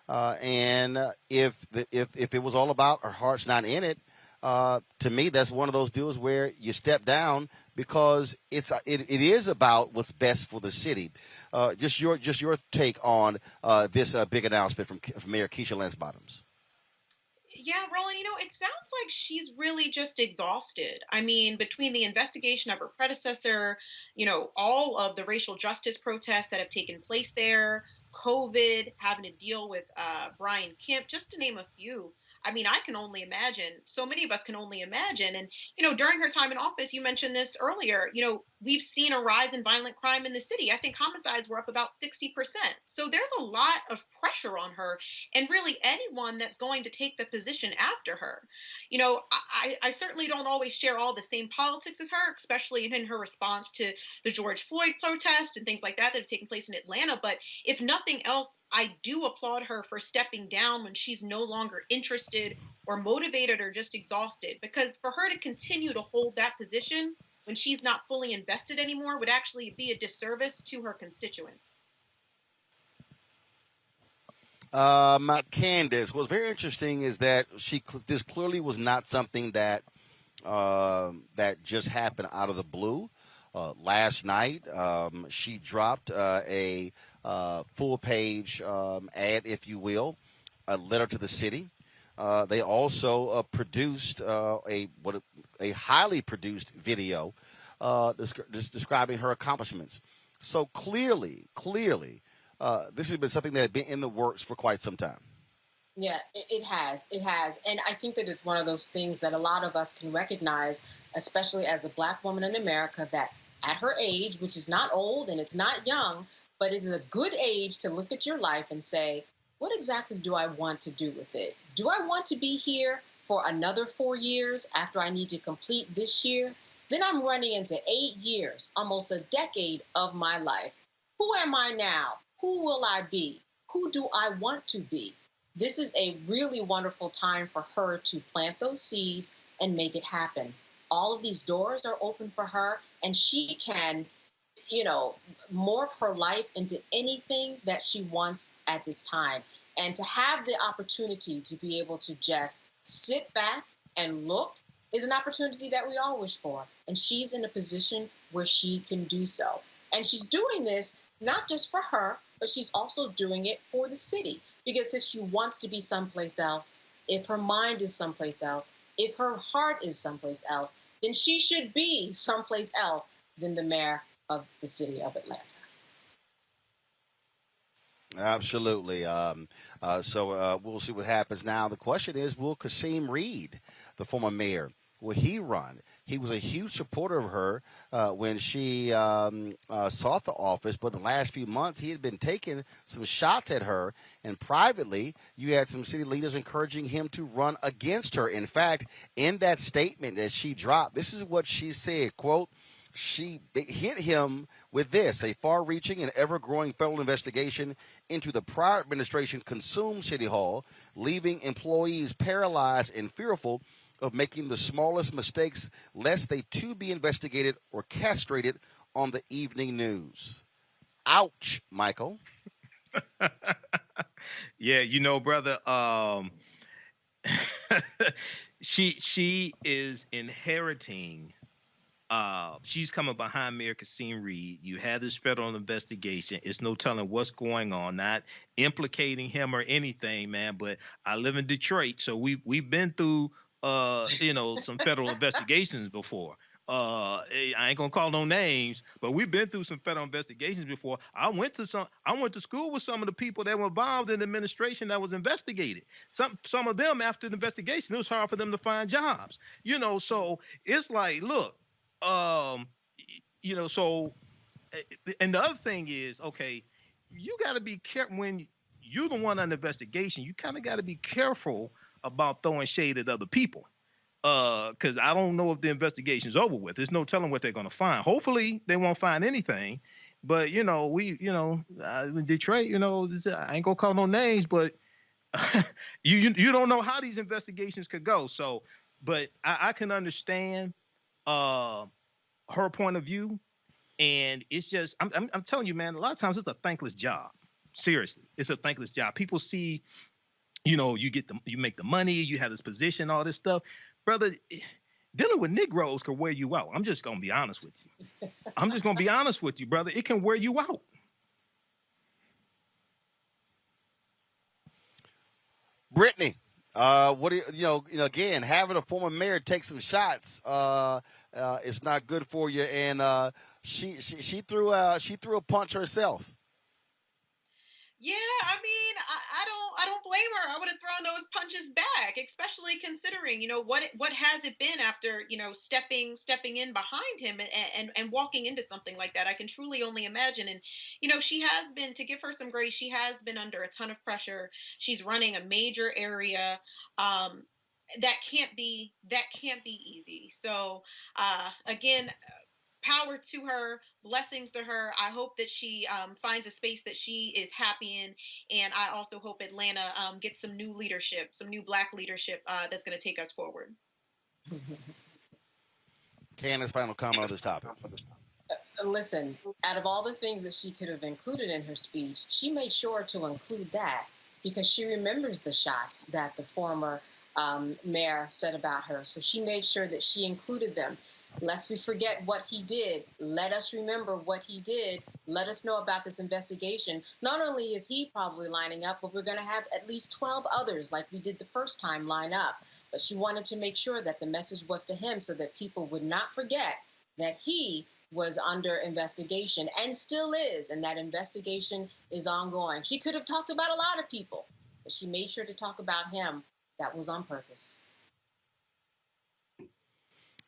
And if it was all about her heart's not in it, to me, that's one of those deals where you step down because it is about what's best for the city. Just your take on this big announcement from Mayor Keisha Lance Bottoms.
Yeah, Roland, it sounds like she's really just exhausted. I mean, between the investigation of her predecessor, all of the racial justice protests that have taken place there, COVID, having to deal with Brian Kemp, just to name a few. I mean, I can only imagine. So many of us can only imagine. And, during her time in office, you mentioned this earlier, we've seen a rise in violent crime in the city. I think homicides were up about 60%. So there's a lot of pressure on her, and really anyone that's going to take the position after her. I certainly don't always share all the same politics as her, especially in her response to the George Floyd protest and things like that have taken place in Atlanta. But if nothing else, I do applaud her for stepping down when she's no longer interested or motivated or just exhausted, because for her to continue to hold that position when she's not fully invested anymore would actually be a disservice to her constituents.
Candace, what's very interesting is that this clearly was not something that that just happened out of the blue. Last night, she dropped a full-page ad, if you will, a letter to the city. They also produced a highly produced video describing her accomplishments. So clearly, this has been something that had been in the works for quite some time.
Yeah, it has. It has. And I think that it's one of those things that a lot of us can recognize, especially as a Black woman in America, that at her age, which is not old and it's not young, but it is a good age to look at your life and say, what exactly do I want to do with it? Do I want to be here for another 4 years after I need to complete this year? Then I'm running into 8 years, almost a decade of my life. Who am I now? Who will I be? Who do I want to be? This is a really wonderful time for her to plant those seeds and make it happen. All of these doors are open for her, and she can, morph her life into anything that she wants at this time. And to have the opportunity to be able to just sit back and look is an opportunity that we all wish for. And she's in a position where she can do so. And she's doing this not just for her, but she's also doing it for the city. Because if she wants to be someplace else, if her mind is someplace else, if her heart is someplace else, then she should be someplace else than the mayor of the city of Atlanta.
Absolutely. So we'll see what happens now. The question is, will Kasim Reed, the former mayor, will he run? He was a huge supporter of her when she sought the office, but in the last few months he had been taking some shots at her, and privately you had some city leaders encouraging him to run against her. In fact, in that statement that she dropped, this is what she said, quote, she hit him with this: a far-reaching and ever-growing federal investigation into the prior administration consumed City Hall, leaving employees paralyzed and fearful of making the smallest mistakes, lest they too be investigated or castrated on the evening news. Ouch, Michael.
Yeah, brother, she is inheriting. She's coming behind Mayor Kasim Reed. You had this federal investigation. It's no telling what's going on. Not implicating him or anything, man. But I live in Detroit, so we've been through some federal investigations before. I ain't gonna call no names, but we've been through some federal investigations before. I went to school with some of the people that were involved in the administration that was investigated. Some of them, after the investigation, it was hard for them to find jobs. So it's like, look. So, and the other thing is, okay, you got to be careful when you're the one under investigation. You kind of got to be careful about throwing shade at other people, because I don't know if the investigation's over with. There's no telling what they're going to find. Hopefully, they won't find anything. But in Detroit, I ain't gonna call no names, but you don't know how these investigations could go. So, but I can understand her point of view, and it's just I'm telling you, man, a lot of times it's a thankless job. Seriously, it's a thankless job. People see, you make the money, you have this position, all this stuff, brother. Dealing with Negroes can wear you out. I'm just gonna be honest with you. I'm just gonna be honest with you, brother. It can wear you out.
Brittany, what do again, having a former mayor take some shots is not good for you, and she threw a punch herself.
Yeah, I mean, I don't blame her. I would have thrown those punches back, especially considering, what has it been after, stepping in behind him and walking into something like that. I can truly only imagine. And, she has been, to give her some grace, she has been under a ton of pressure. She's running a major area. That can't be easy. So again, power to her, blessings to her. I hope that she finds a space that she is happy in, and I also hope Atlanta gets some new leadership, some new Black leadership that's going to take us forward.
Candace, final comment on this topic.
Listen, out of all the things that she could have included in her speech, she made sure to include that because she remembers the shots that the former mayor said about her. So she made sure that she included them. Lest we forget what he did, let us remember what he did. Let us know about this investigation. Not only is he probably lining up, but we're going to have at least 12 others like we did the first time line up. But she wanted to make sure that the message was to him so that people would not forget that he was under investigation and still is, and that investigation is ongoing. She could have talked about a lot of people, but she made sure to talk about him. That was on purpose.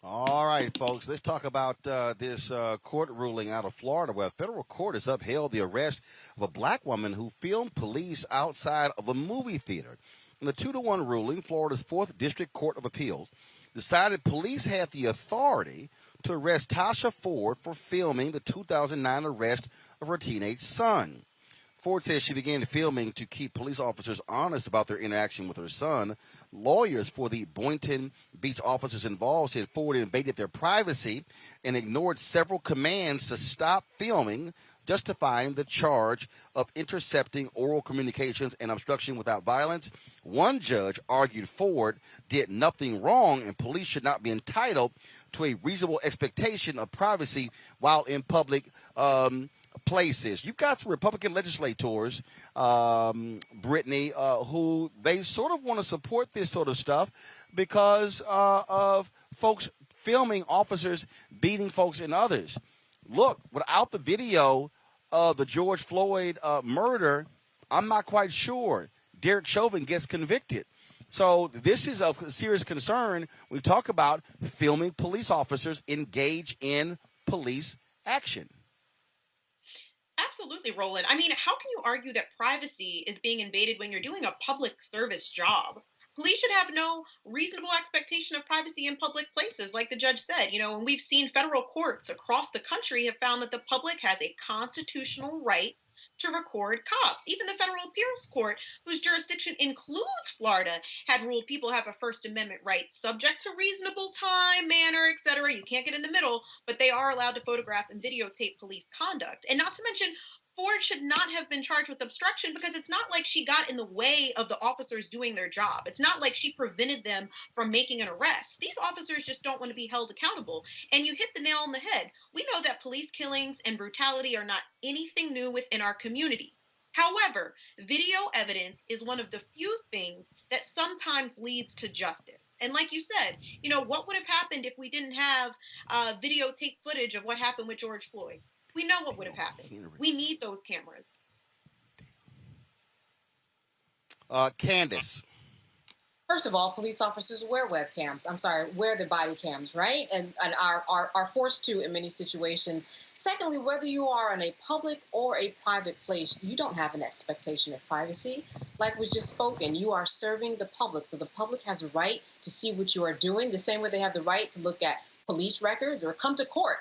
All right, folks, let's talk about this court ruling out of Florida where a federal court has upheld the arrest of a Black woman who filmed police outside of a movie theater. In the 2-1 ruling, Florida's 4th District Court of Appeals decided police had the authority to arrest Tasha Ford for filming the 2009 arrest of her teenage son. Ford says she began filming to keep police officers honest about their interaction with her son. Lawyers for the Boynton Beach officers involved said Ford invaded their privacy and ignored several commands to stop filming, justifying the charge of intercepting oral communications and obstruction without violence. One judge argued Ford did nothing wrong and police should not be entitled to a reasonable expectation of privacy while in public places. You've got some Republican legislators, Brittany, who they sort of want to support this sort of stuff because of folks filming officers beating folks and others. Look, without the video of the George Floyd murder, I'm not quite sure Derek Chauvin gets convicted. So this is of serious concern. We talk about filming police officers engage in police action.
Absolutely, Roland. I mean, how can you argue that privacy is being invaded when you're doing a public service job? Police should have no reasonable expectation of privacy in public places, like the judge said. And we've seen federal courts across the country have found that the public has a constitutional right to record cops. Even the federal appeals court, whose jurisdiction includes Florida, had ruled people have a First Amendment right, subject to reasonable time, manner, etc. You can't get in the middle, but they are allowed to photograph and videotape police conduct. And not to mention, Ford should not have been charged with obstruction because it's not like she got in the way of the officers doing their job. It's not like she prevented them from making an arrest. These officers just don't want to be held accountable. And you hit the nail on the head. We know that police killings and brutality are not anything new within our community. However, video evidence is one of the few things that sometimes leads to justice. And like you said, what would have happened if we didn't have videotape footage of what happened with George Floyd? We know what would have happened. We need those cameras.
Candace.
First of all, police officers wear webcams. Wear the body cams, right? And are forced to in many situations. Secondly, whether you are in a public or a private place, you don't have an expectation of privacy. Like was just spoken, you are serving the public. So the public has a right to see what you are doing, the same way they have the right to look at police records or come to court.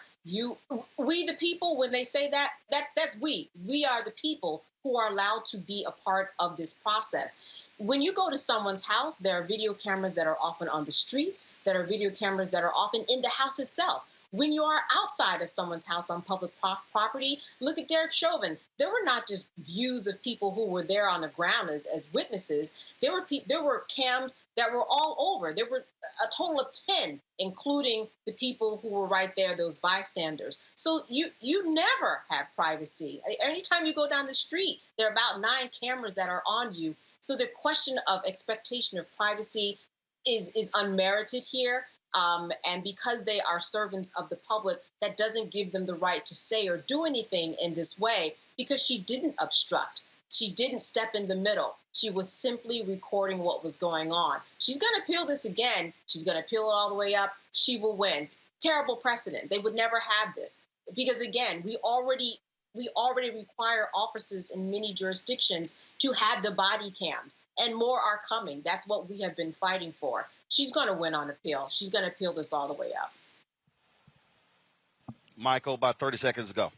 We the people, when they say that's we. We are the people who are allowed to be a part of this process. When you go to someone's house, there are video cameras that are often on the streets, there are video cameras that are often in the house itself. When you are outside of someone's house on public property, look at Derek Chauvin. There were not just views of people who were there on the ground as witnesses. There were cams that were all over. There were a total of 10, including the people who were right there, those bystanders. So you never have privacy. Anytime you go down the street, there are about 9 cameras that are on you. So the question of expectation of privacy is unmerited here. And because they are servants of the public, that doesn't give them the right to say or do anything in this way, because she didn't obstruct. She didn't step in the middle. She was simply recording what was going on. She's going to appeal this again. She's going to appeal it all the way up. She will win. Terrible precedent. They would never have this because, again, we already require officers in many jurisdictions to have the body cams, and more are coming. That's what we have been fighting for. She's going to win on appeal. She's going to appeal this all the way up.
Michael, about 30 seconds ago.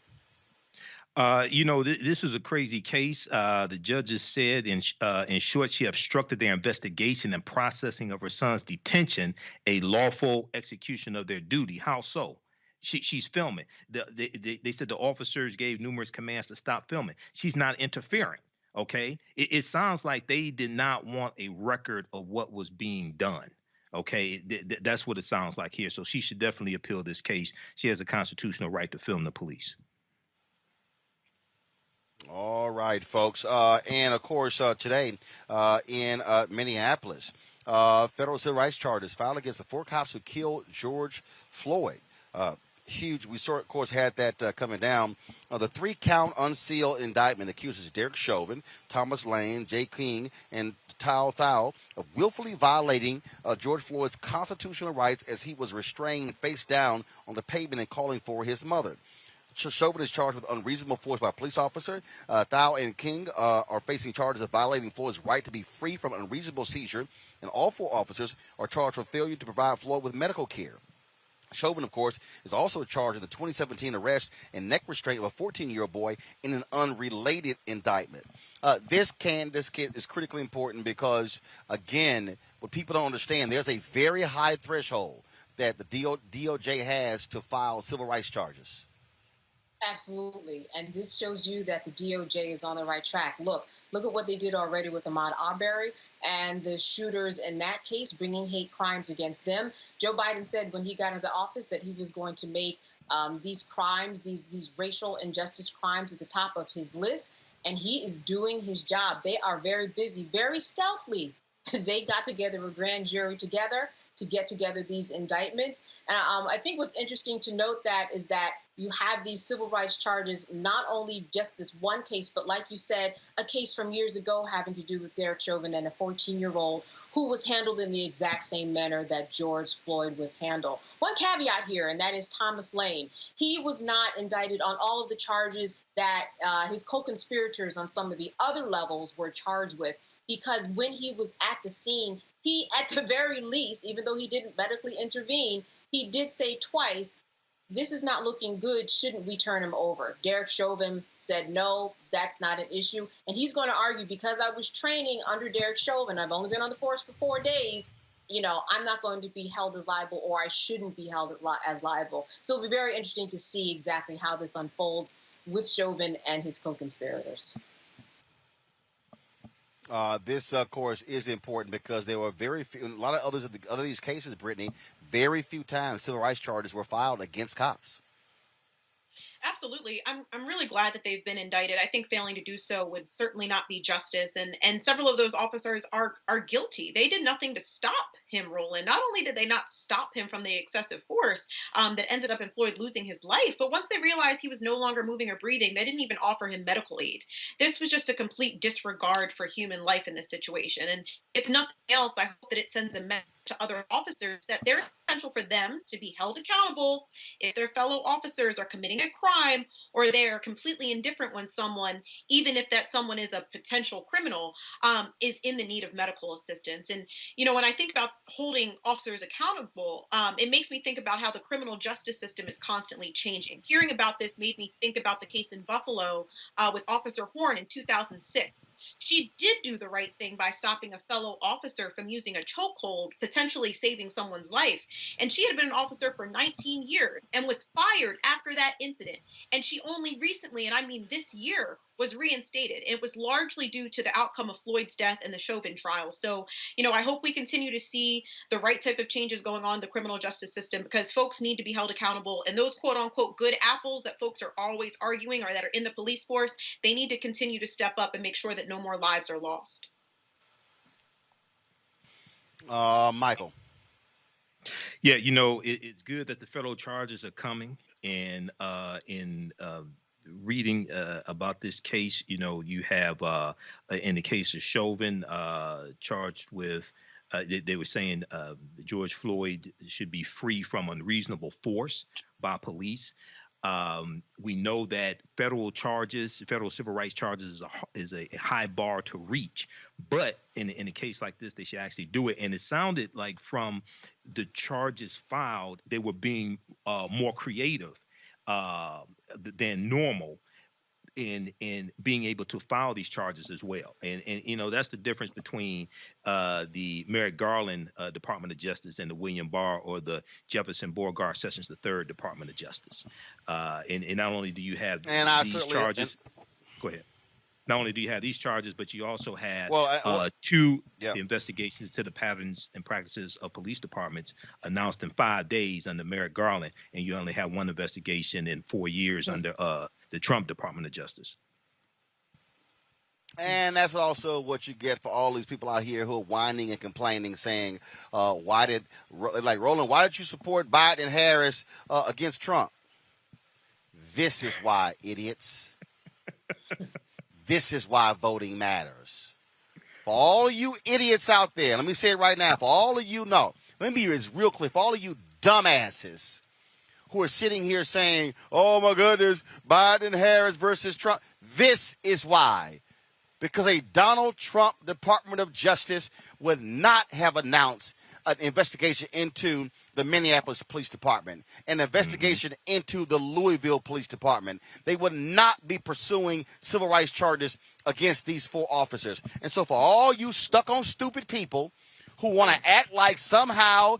This is a crazy case. The judges said, in short, she obstructed their investigation and processing of her son's detention, a lawful execution of their duty. How so? She's filming. They said the officers gave numerous commands to stop filming. She's not interfering. Okay, it sounds like they did not want a record of what was being done. Okay, that's what it sounds like here. So she should definitely appeal this case. She has a constitutional right to film the police.
All right, folks. And, of course, today in Minneapolis, federal civil rights charges filed against the 4 cops who killed George Floyd. Huge. We, of course, had that coming down. The 3-count unsealed indictment accuses Derek Chauvin, Thomas Lane, Jay King, and Tao Thao of willfully violating George Floyd's constitutional rights as he was restrained face down on the pavement and calling for his mother. Chauvin is charged with unreasonable force by a police officer. Thao and King are facing charges of violating Floyd's right to be free from unreasonable seizure, and all 4 officers are charged for failure to provide Floyd with medical care. Chauvin, of course, is also charged in the 2017 arrest and neck restraint of a 14-year-old boy in an unrelated indictment. This kid is critically important because, again, what people don't understand, there's a very high threshold that the DOJ has to file civil rights charges.
Absolutely. And this shows you that the DOJ is on the right track. Look at what they did already with Ahmaud Arbery and the shooters in that case, bringing hate crimes against them. Joe Biden said when he got into office that he was going to make these crimes, these racial injustice crimes at the top of his list. And he is doing his job. They are very busy, very stealthily. They got together a grand jury together to get together these indictments. And I think what's interesting to note that is that you have these civil rights charges, not only just this one case, but like you said, a case from years ago having to do with Derek Chauvin and a 14-year-old who was handled in the exact same manner that George Floyd was handled. One caveat here, and that is Thomas Lane. He was not indicted on all of the charges that his co-conspirators on some of the other levels were charged with, because when he was at the scene, he, at the very least, even though he didn't medically intervene, he did say twice, "This is not looking good. Shouldn't we turn him over?" Derek Chauvin said, "No, that's not an issue." And he's going to argue, because I was training under Derek Chauvin, I've only been on the force for 4 days, I'm not going to be held as liable, or I shouldn't be held as liable. So it'll be very interesting to see exactly how this unfolds with Chauvin and his co-conspirators.
This, of course, is important because there were very few, a lot of others of these cases, Brittany, very few times civil rights charges were filed against cops.
Absolutely. I'm really glad that they've been indicted. I think failing to do so would certainly not be justice. And several of those officers are guilty. They did nothing to stop him, Roland. Not only did they not stop him from the excessive force that ended up in Floyd losing his life, but once they realized he was no longer moving or breathing, they didn't even offer him medical aid. This was just a complete disregard for human life in this situation. And if nothing else, I hope that it sends a message to other officers that there's potential for them to be held accountable if their fellow officers are committing a crime, or they are completely indifferent when someone, even if that someone is a potential criminal, is in the need of medical assistance. And, when I think about holding officers accountable, it makes me think about how the criminal justice system is constantly changing. Hearing about this made me think about the case in Buffalo with Officer Horn in 2006. She did do the right thing by stopping a fellow officer from using a chokehold, potentially saving someone's life. And she had been an officer for 19 years and was fired after that incident. And she only recently, and I mean this year, was reinstated. It was largely due to the outcome of Floyd's death and the Chauvin trial. So, I hope we continue to see the right type of changes going on in the criminal justice system, because folks need to be held accountable. And those quote unquote good apples that folks are always arguing, or that are in the police force, they need to continue to step up and make sure that no more lives are lost.
Michael.
Yeah, it's good that the federal charges are coming, and in reading about this case, you have in the case of Chauvin, charged with, they were saying George Floyd should be free from unreasonable force by police. We know that federal civil rights charges is a high bar to reach, but in a case like this, they should actually do it. And it sounded like from the charges filed, they were being more creative than normal in being able to file these charges as well. And that's the difference between the Merrick Garland Department of Justice and the William Barr or the Jefferson Beauregard Sessions III Department of Justice. And not only do you have these charges, go ahead. Not only do you have these charges, but you also had two investigations to the patterns and practices of police departments announced in 5 days under Merrick Garland, and you only have one investigation in 4 years under the Trump Department of Justice.
And that's also what you get for all these people out here who are whining and complaining, saying, Roland, why did you support Biden and Harris against Trump? This is why, idiots. This is why voting matters. For all you idiots out there, let me say it right now, for all of you, let me be real clear, for all of you dumbasses who are sitting here saying, oh my goodness, Biden, Harris versus Trump, this is why. Because a Donald Trump Department of Justice would not have announced an investigation into the Minneapolis Police Department, an investigation into the Louisville Police Department. They would not be pursuing civil rights charges against these 4 officers. And so for all you stuck on stupid people who want to act like somehow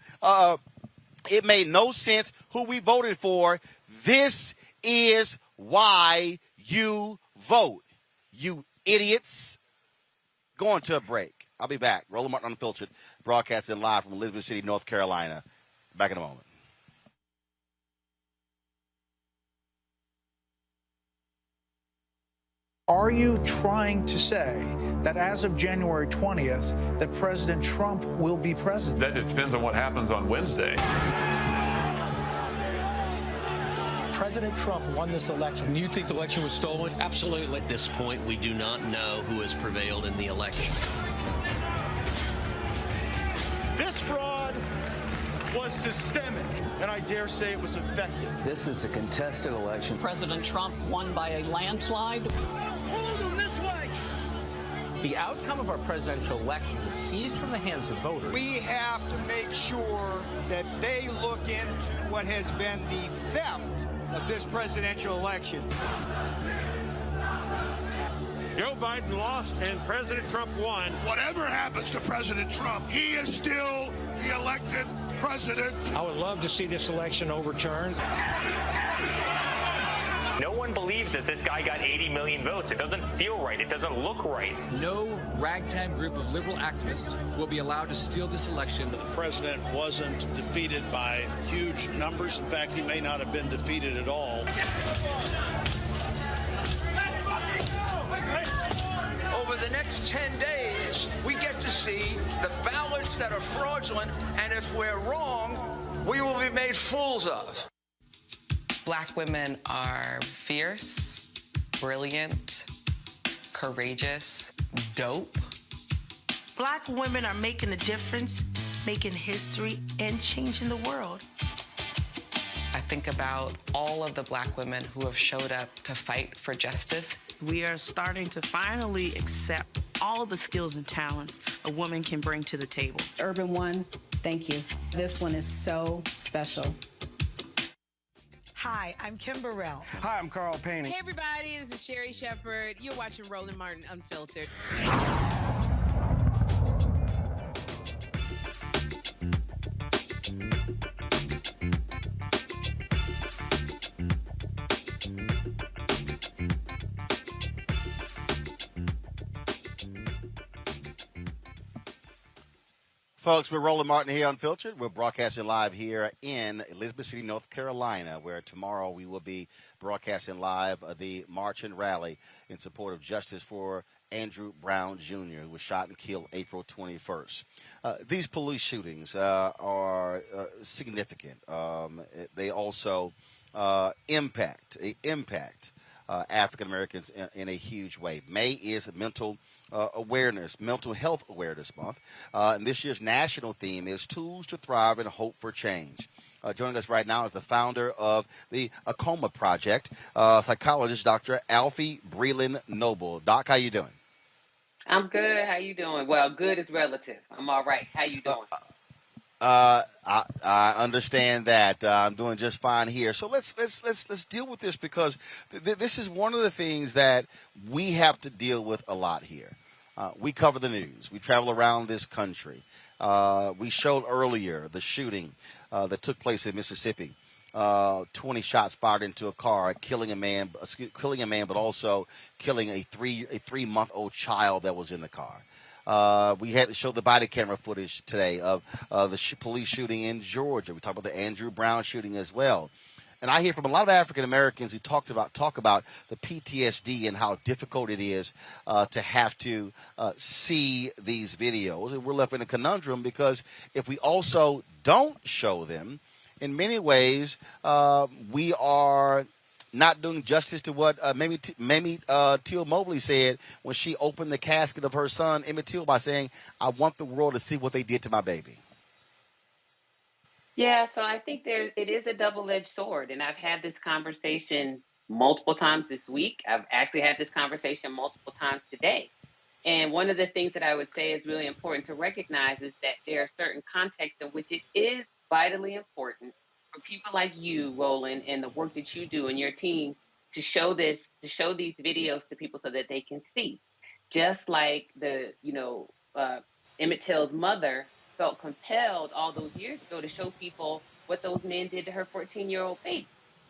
it made no sense who we voted for, this is why you vote. You idiots. Going to a break. I'll be back. Roland Martin Unfiltered, broadcasting live from Elizabeth City, North Carolina. Back in a moment.
Are you trying to say that as of January 20th, that President Trump will be president?
That depends on what happens on Wednesday.
President Trump won this election. Do you think the election was stolen?
Absolutely. At this point, we do not know who has prevailed in the election.
This fraud was systemic, and I dare say it was effective.
This is a contested election.
President Trump won by a landslide.
Hold them this way!
The outcome of our presidential election was seized from the hands of voters.
We have to make sure that they look into what has been the theft of this presidential election.
Joe Biden lost and President Trump won.
Whatever happens to President Trump, he is still the elected president.
I would love to see this election overturned.
No one believes that this guy got 80 million votes. It doesn't feel right. It doesn't look right.
No ragtag group of liberal activists will be allowed to steal this election.
The president wasn't defeated by huge numbers. In fact, he may not have been defeated at all.
Over the next 10 days, we get to see the ballots that are fraudulent, and if we're wrong, we will be made fools of.
Black women are fierce, brilliant, courageous, dope.
Black women are making a difference, making history, and changing the world.
I think about all of the Black women who have showed up to fight for justice.
We are starting to finally accept all the skills and talents a woman can bring to the table.
Urban One, thank you. This one is so special.
Hi, I'm Kim Burrell.
Hi, I'm Carl Payne.
Hey, everybody, this is Sherry Shepherd. You're watching Roland Martin Unfiltered.
Folks, we're Roland Martin here Unfiltered. We're broadcasting live here in Elizabeth City, North Carolina, where tomorrow we will be broadcasting live the march and rally in support of justice for Andrew Brown Jr., who was shot and killed April 21st. These police shootings are significant. They also impact African Americans in a huge way. May is mental health awareness month. And this year's national theme is Tools to Thrive and Hope for Change. Joining us right now is the founder of the Acoma Project, psychologist Dr. Alfie Breland Noble. Doc, how you doing?
I'm good. How you doing? Well, good is relative. I'm all right. How you doing?
I understand that. I'm doing just fine here. So let's deal with this because this is one of the things that we have to deal with a lot here. We cover the news. We travel around this country. We showed earlier the shooting that took place in Mississippi. 20 shots fired into a car, killing a man, but also killing a 3-month-old child that was in the car. We had to show the body camera footage today of the police shooting in Georgia. We talked about the Andrew Brown shooting as well. And I hear from a lot of African Americans who talk about the PTSD and how difficult it is to have to see these videos. And we're left in a conundrum because if we also don't show them, in many ways, we are not doing justice to what Mamie Till Mobley said when she opened the casket of her son, Emmett Till, by saying, "I want the world to see what they did to my baby."
Yeah, so I think it is a double-edged sword, and I've had this conversation multiple times this week. I've actually had this conversation multiple times today. And one of the things that I would say is really important to recognize is that there are certain contexts in which it is vitally important for people like you, Roland, and the work that you do and your team to show these videos to people so that they can see. Just like Emmett Till's mother felt compelled all those years ago to show people what those men did to her 14-year-old baby.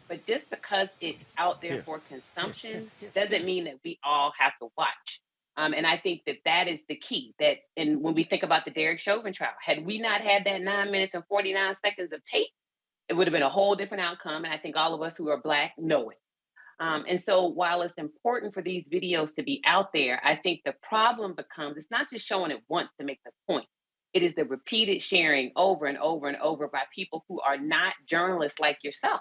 But just because it's out there for consumption doesn't mean that we all have to watch. And I think that is the key. And when we think about the Derek Chauvin trial, had we not had that 9 minutes and 49 seconds of tape, it would have been a whole different outcome. And I think all of us who are Black know it. And so while it's important for these videos to be out there, I think the problem becomes it's not just showing it once to make the point. It is the repeated sharing over and over and over by people who are not journalists like yourself,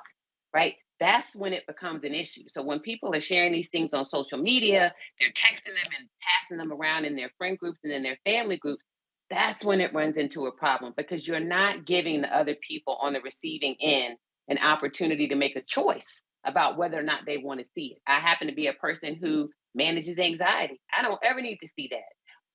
right? That's when it becomes an issue. So when people are sharing these things on social media, they're texting them and passing them around in their friend groups and in their family groups, that's when it runs into a problem because you're not giving the other people on the receiving end an opportunity to make a choice about whether or not they want to see it. I happen to be a person who manages anxiety. I don't ever need to see that.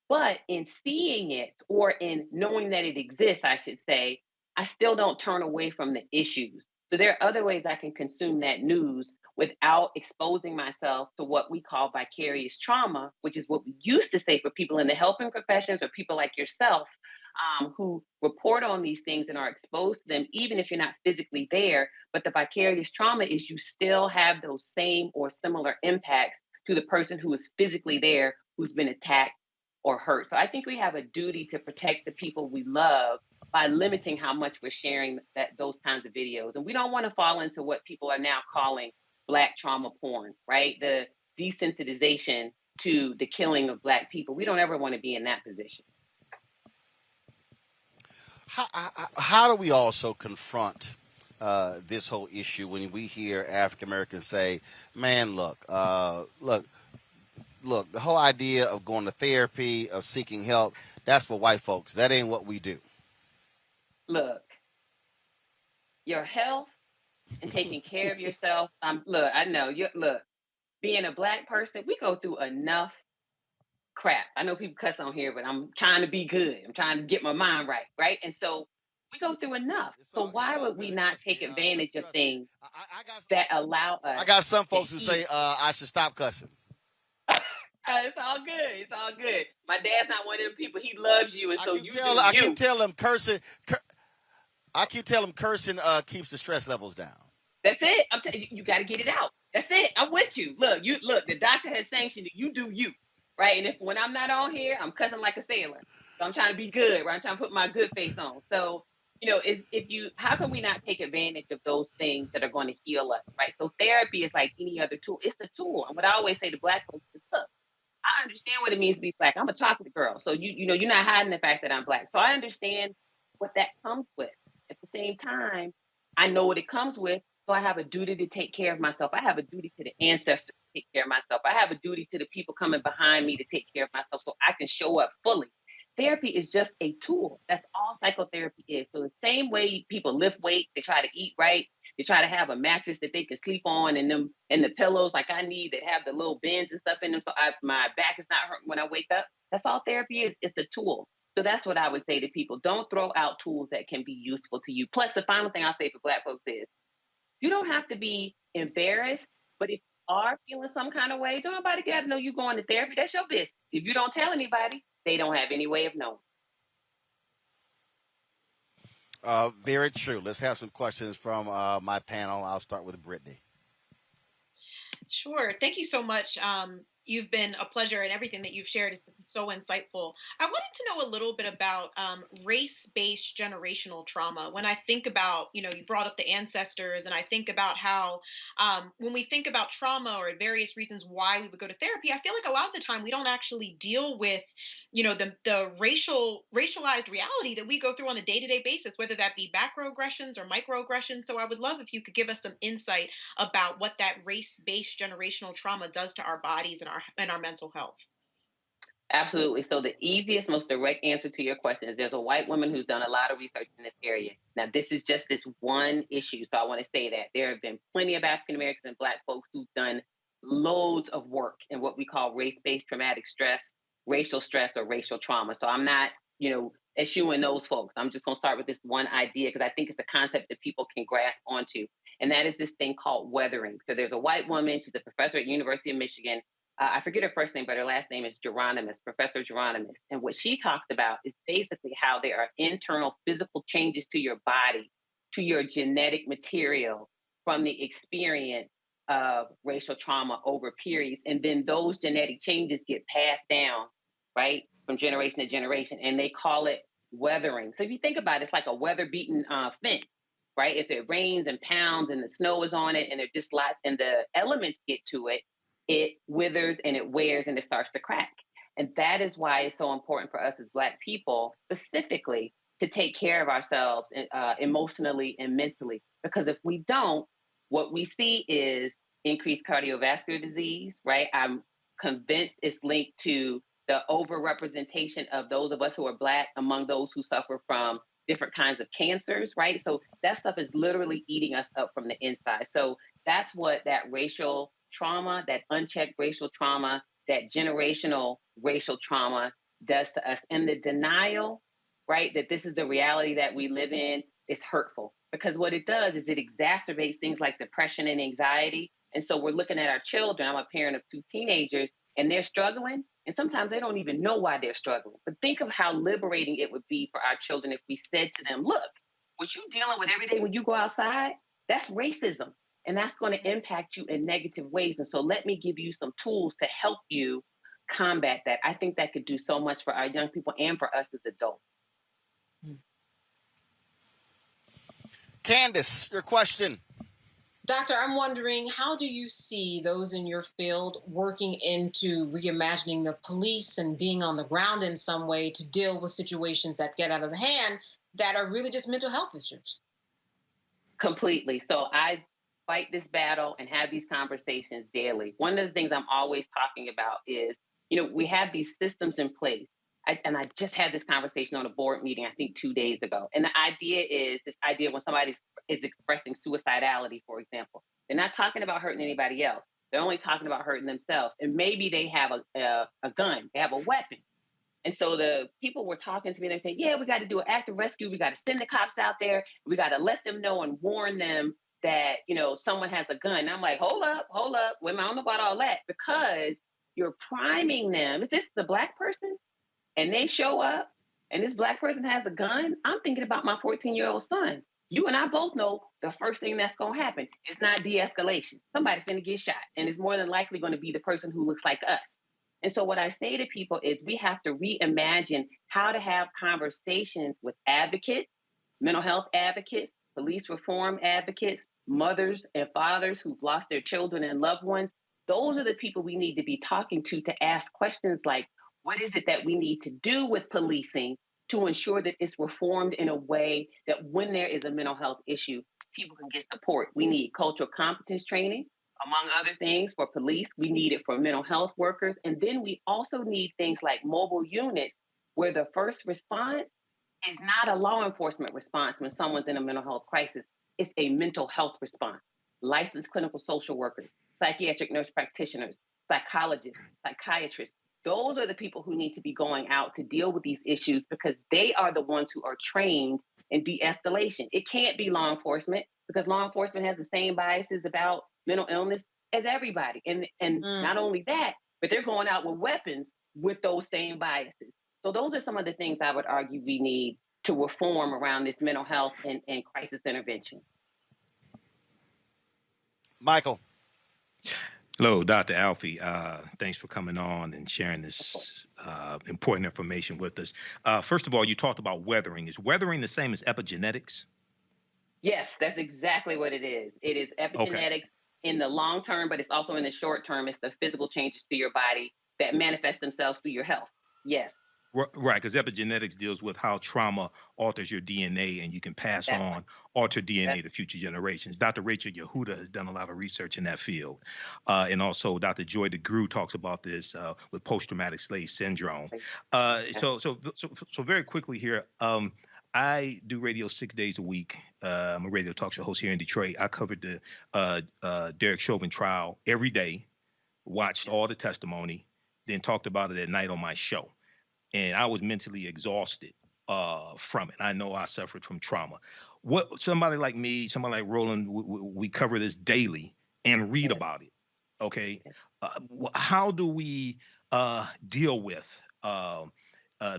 But in seeing it or in knowing that it exists, I should say, I still don't turn away from the issues. So there are other ways I can consume that news without exposing myself to what we call vicarious trauma, which is what we used to say for people in the helping professions or people like yourself who report on these things and are exposed to them, even if you're not physically there. But the vicarious trauma is you still have those same or similar impacts to the person who is physically there, who's been attacked or hurt. So I think we have a duty to protect the people we love by limiting how much we're sharing those kinds of videos. And we don't want to fall into what people are now calling Black trauma porn, right? The desensitization to the killing of Black people. We don't ever want to be in that position.
How do we also confront this whole issue when we hear African Americans say, man, look, the whole idea of going to therapy, of seeking help, that's for white folks. That ain't what we do.
Look, your health and taking care of yourself. I know being a Black person, we go through enough crap. I know people cuss on here, but I'm trying to be good. I'm trying to get my mind right, right? And so we go through enough. So why would we not take advantage of things that allow us?
I got some folks who say I should stop cussing.
It's all good. It's all good. My dad's not one of them people. He loves you, and so you do you.
I keep telling him cursing. I keep telling him cursing keeps the stress levels down.
That's it. I'm telling you, got to get it out. That's it. I'm with you. Look. The doctor has sanctioned it. You do you, right? And when I'm not on here, I'm cussing like a sailor. So I'm trying to be good, right? I'm trying to put my good face on. So how can we not take advantage of those things that are going to heal us, right? So therapy is like any other tool. It's a tool. And what I always say to Black folks is, look, I understand what it means to be Black. I'm a chocolate girl. So you're not hiding the fact that I'm Black. So I understand what that comes with. At the same time, I know what it comes with. So I have a duty to take care of myself. I have a duty to the ancestors take care of myself. I have a duty to the people coming behind me to take care of myself so I can show up fully. Therapy is just a tool. That's all psychotherapy is. So the same way people lift weights, they try to eat right, they try to have a mattress that they can sleep on, and the pillows like I need that have the little bends and stuff in them, so my back is not hurting when I wake up. That's all therapy is. It's a tool. So that's what I would say to people. Don't throw out tools that can be useful to you. Plus, the final thing I'll say for Black folks is, you don't have to be embarrassed, but if you are feeling some kind of way, don't nobody got to know you going to therapy. That's your business. If you don't tell anybody, they don't have any way of knowing.
Very true. Let's have some questions from my panel. I'll start with Brittany.
Sure. Thank you so much. You've been a pleasure, and everything that you've shared has been so insightful. I wanted to know a little bit about race-based generational trauma. When I think about, you brought up the ancestors, and I think about how when we think about trauma or various reasons why we would go to therapy, I feel like a lot of the time we don't actually deal with, the racialized reality that we go through on a day-to-day basis, whether that be macroaggressions or microaggressions. So I would love if you could give us some insight about what that race-based generational trauma does to our bodies and our mental health.
Absolutely. So the easiest, most direct answer to your question is there's a white woman who's done a lot of research in this area. Now, this is just this one issue. So I want to say that there have been plenty of African Americans and Black folks who've done loads of work in what we call race-based traumatic stress, racial stress, or racial trauma. So I'm not, eschewing those folks. I'm just going to start with this one idea because I think it's a concept that people can grasp onto. And that is this thing called weathering. So there's a white woman. She's a professor at University of Michigan. I forget her first name, but her last name is Geronimus, Professor Geronimus. And what she talks about is basically how there are internal physical changes to your body, to your genetic material from the experience of racial trauma over periods. And then those genetic changes get passed down, right, from generation to generation. And they call it weathering. So if you think about it, it's like a weather-beaten fence, right? If it rains and pounds and the snow is on it and it just lots and the elements get to it, it withers and it wears and it starts to crack. And that is why it's so important for us as Black people specifically to take care of ourselves emotionally and mentally. Because if we don't, what we see is increased cardiovascular disease, right? I'm convinced it's linked to the overrepresentation of those of us who are Black among those who suffer from different kinds of cancers, right? So that stuff is literally eating us up from the inside. So that's what that racial trauma, that unchecked racial trauma, that generational racial trauma does to us. And the denial, right, that this is the reality that we live in is hurtful because what it does is it exacerbates things like depression and anxiety. And so we're looking at our children. I'm a parent of 2 teenagers and they're struggling. And sometimes they don't even know why they're struggling. But think of how liberating it would be for our children if we said to them, look, what you're dealing with every day when you go outside, that's racism. And that's going to impact you in negative ways. And so let me give you some tools to help you combat that. I think that could do so much for our young people and for us as adults.
Candace, your question.
Doctor, I'm wondering, how do you see those in your field working into reimagining the police and being on the ground in some way to deal with situations that get out of hand that are really just mental health issues?
Completely. So I fight this battle and have these conversations daily. One of the things I'm always talking about is, we have these systems in place. And I just had this conversation on a board meeting, I think 2 days ago. And the idea is this idea when somebody is expressing suicidality, for example, they're not talking about hurting anybody else. They're only talking about hurting themselves. And maybe they have a gun, they have a weapon. And so the people were talking to me, they're saying, yeah, we got to do an active rescue. We got to send the cops out there. We got to let them know and warn them that, someone has a gun. And I'm like, hold up. Women, I don't know about all that because you're priming them. If this is a Black person and they show up and this Black person has a gun, I'm thinking about my 14-year-old son. You and I both know the first thing that's going to happen is not de-escalation. Somebody's going to get shot and it's more than likely going to be the person who looks like us. And so what I say to people is we have to reimagine how to have conversations with advocates, mental health advocates, police reform advocates, mothers and fathers who've lost their children and loved ones. Those are the people we need to be talking to ask questions like, what is it that we need to do with policing to ensure that it's reformed in a way that when there is a mental health issue, people can get support? We need cultural competence training. Among other things, for police, we need it for mental health workers. And then we also need things like mobile units where the first response is not a law enforcement response when someone's in a mental health crisis. It's a mental health response. Licensed clinical social workers, psychiatric nurse practitioners, psychologists, psychiatrists. Those are the people who need to be going out to deal with these issues because they are the ones who are trained in de-escalation. It can't be law enforcement because law enforcement has the same biases about mental illness as everybody. And not only that, but they're going out with weapons with those same biases. So those are some of the things I would argue we need to reform around this mental health and crisis intervention.
Michael.
Hello, Dr. Alfie. Thanks for coming on and sharing this important information with us. First of all, you talked about weathering. Is weathering the same as epigenetics?
Yes, that's exactly what it is. It is epigenetics in the long term, but it's also in the short term. It's the physical changes to your body that manifest themselves through your health. Yes.
Right, because epigenetics deals with how trauma alters your DNA, and you can pass on altered DNA to future generations. Dr. Rachel Yehuda has done a lot of research in that field. And also Dr. Joy DeGruy talks about this with post-traumatic slave syndrome. So very quickly here, I do radio 6 days a week. I'm a radio talk show host here in Detroit. I covered the Derek Chauvin trial every day, watched all the testimony, then talked about it at night on my show. And I was mentally exhausted from it. I know I suffered from trauma. What somebody like me, somebody like Roland, we cover this daily and read about it. Okay, how do we deal with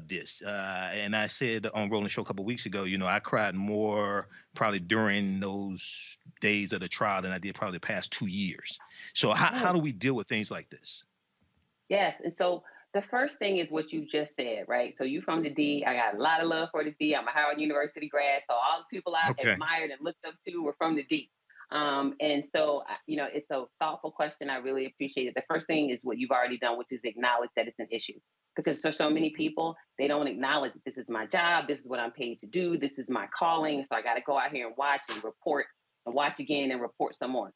this? And I said on Roland's show a couple of weeks ago, you know, I cried more probably during those days of the trial than I did probably the past 2 years. So how do we deal with things like this?
Yes, and so the first thing is what you just said, right? So you from the D. I got a lot of love for the D. I'm a Howard University grad, so all the people I admired and looked up to were from the D. And so, you know, it's a thoughtful question. I really appreciate it. The first thing is what you've already done, which is acknowledge that it's an issue. Because for so many people, they don't acknowledge this is my job, this is what I'm paid to do, this is my calling. So I got to go out here and watch and report and watch again and report some more.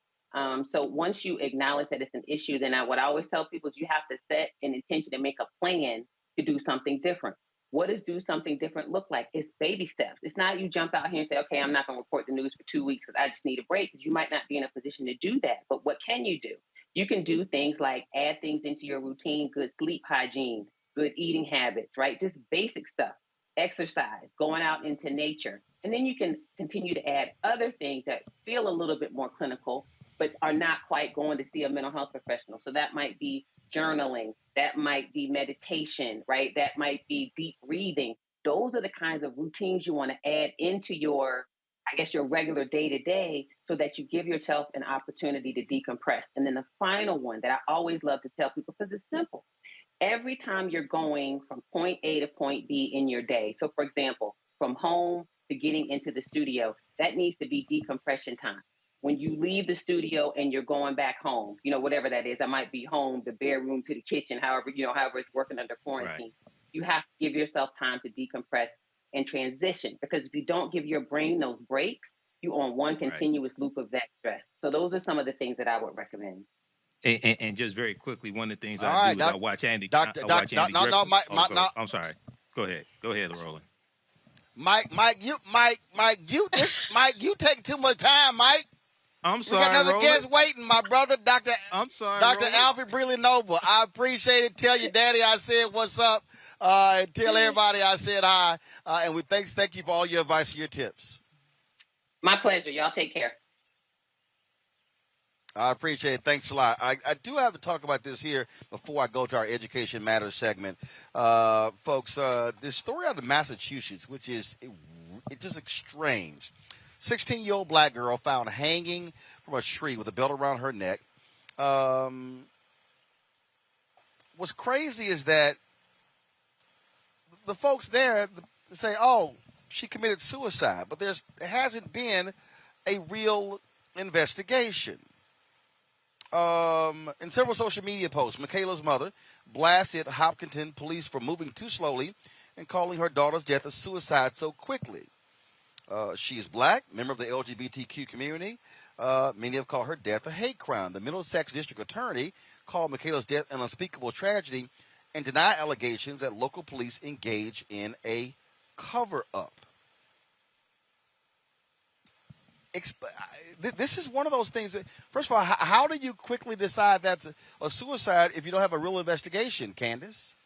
So once you acknowledge that it's an issue, then what I always tell people is you have to set an intention and make a plan to do something different. What does do something different look like? It's baby steps. It's not you jump out here and say, okay, I'm not going to report the news for 2 weeks because I just need a break, because you might not be in a position to do that. But what can you do? You can do things like add things into your routine, good sleep hygiene, good eating habits, right? Just basic stuff, exercise, going out into nature. And then you can continue to add other things that feel a little bit more clinical, but are not quite going to see a mental health professional. So that might be journaling, that might be meditation, right? That might be deep breathing. Those are the kinds of routines you want to add into your, I guess, your regular day-to-day, so that you give yourself an opportunity to decompress. And then the final one that I always love to tell people, because it's simple. Every time you're going from point A to point B in your day, so for example, from home to getting into the studio, that needs to be decompression time. When you leave the studio and you're going back home, you know, whatever that is, that might be home, the bedroom to the kitchen, however it's working under quarantine. Right. You have to give yourself time to decompress and transition, because if you don't give your brain those breaks, you're on one continuous loop of that stress. So those are some of the things that I would recommend.
And just very quickly, one of the things I do is I watch Andy. I'm sorry. Go ahead, Roland.
Mike, you take too much time, Mike.
I'm sorry,
we got another
Roland.
guest waiting, my brother, Dr.
I'm sorry,
Dr.
Roland.
Alfie Breely Noble. I appreciate it. Tell your daddy I said what's up. And tell everybody I said hi. And we thank you for all your advice and your tips.
My pleasure. Y'all take care.
I appreciate it. Thanks a lot. I do have to talk about this here before I go to our Education Matters segment. Folks, this story out of Massachusetts, which is just strange. 16-year-old black girl found hanging from a tree with a belt around her neck. What's crazy is that the folks there say, oh, she committed suicide, but there hasn't been a real investigation. In several social media posts, Michaela's mother blasted Hopkinton police for moving too slowly and calling her daughter's death a suicide so quickly. She is black, member of the LGBTQ community. Many have called her death a hate crime. The Middlesex District Attorney called Michaela's death an unspeakable tragedy and denied allegations that local police engage in a cover-up. This is one of those things that, first of all, how do you quickly decide that's a suicide if you don't have a real investigation, Candace?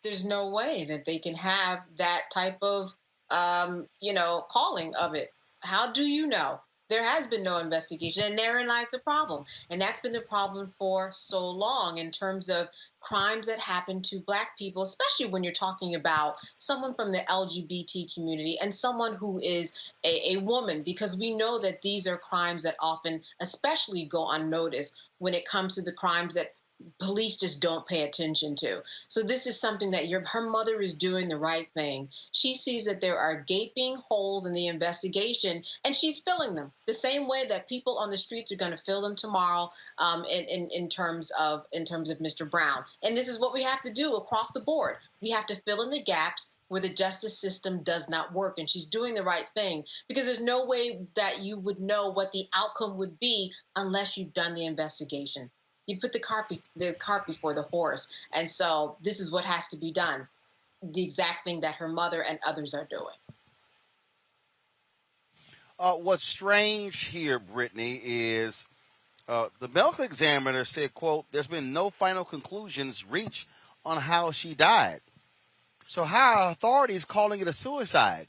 There's no way that they can have that type of, calling of it. How do you know? There has been no investigation, and therein lies the problem. And that's been the problem for so long in terms of crimes that happen to Black people, especially when you're talking about someone from the LGBT community and someone who is a woman, because we know that these are crimes that often especially go unnoticed when it comes to the crimes that police just don't pay attention to. So this is something that her mother is doing the right thing. She sees that there are gaping holes in the investigation, and she's filling them the same way that people on the streets are going to fill them tomorrow. In terms of Mr. Brown, and this is what we have to do across the board. We have to fill in the gaps where the justice system does not work, and she's doing the right thing, because there's no way that you would know what the outcome would be unless you've done the investigation. You put the cart before the horse. And so this is what has to be done. The exact thing that her mother and others are doing.
What's strange here, Brittany, is the medical examiner said, quote, there's been no final conclusions reached on how she died. So how are authorities calling it a suicide?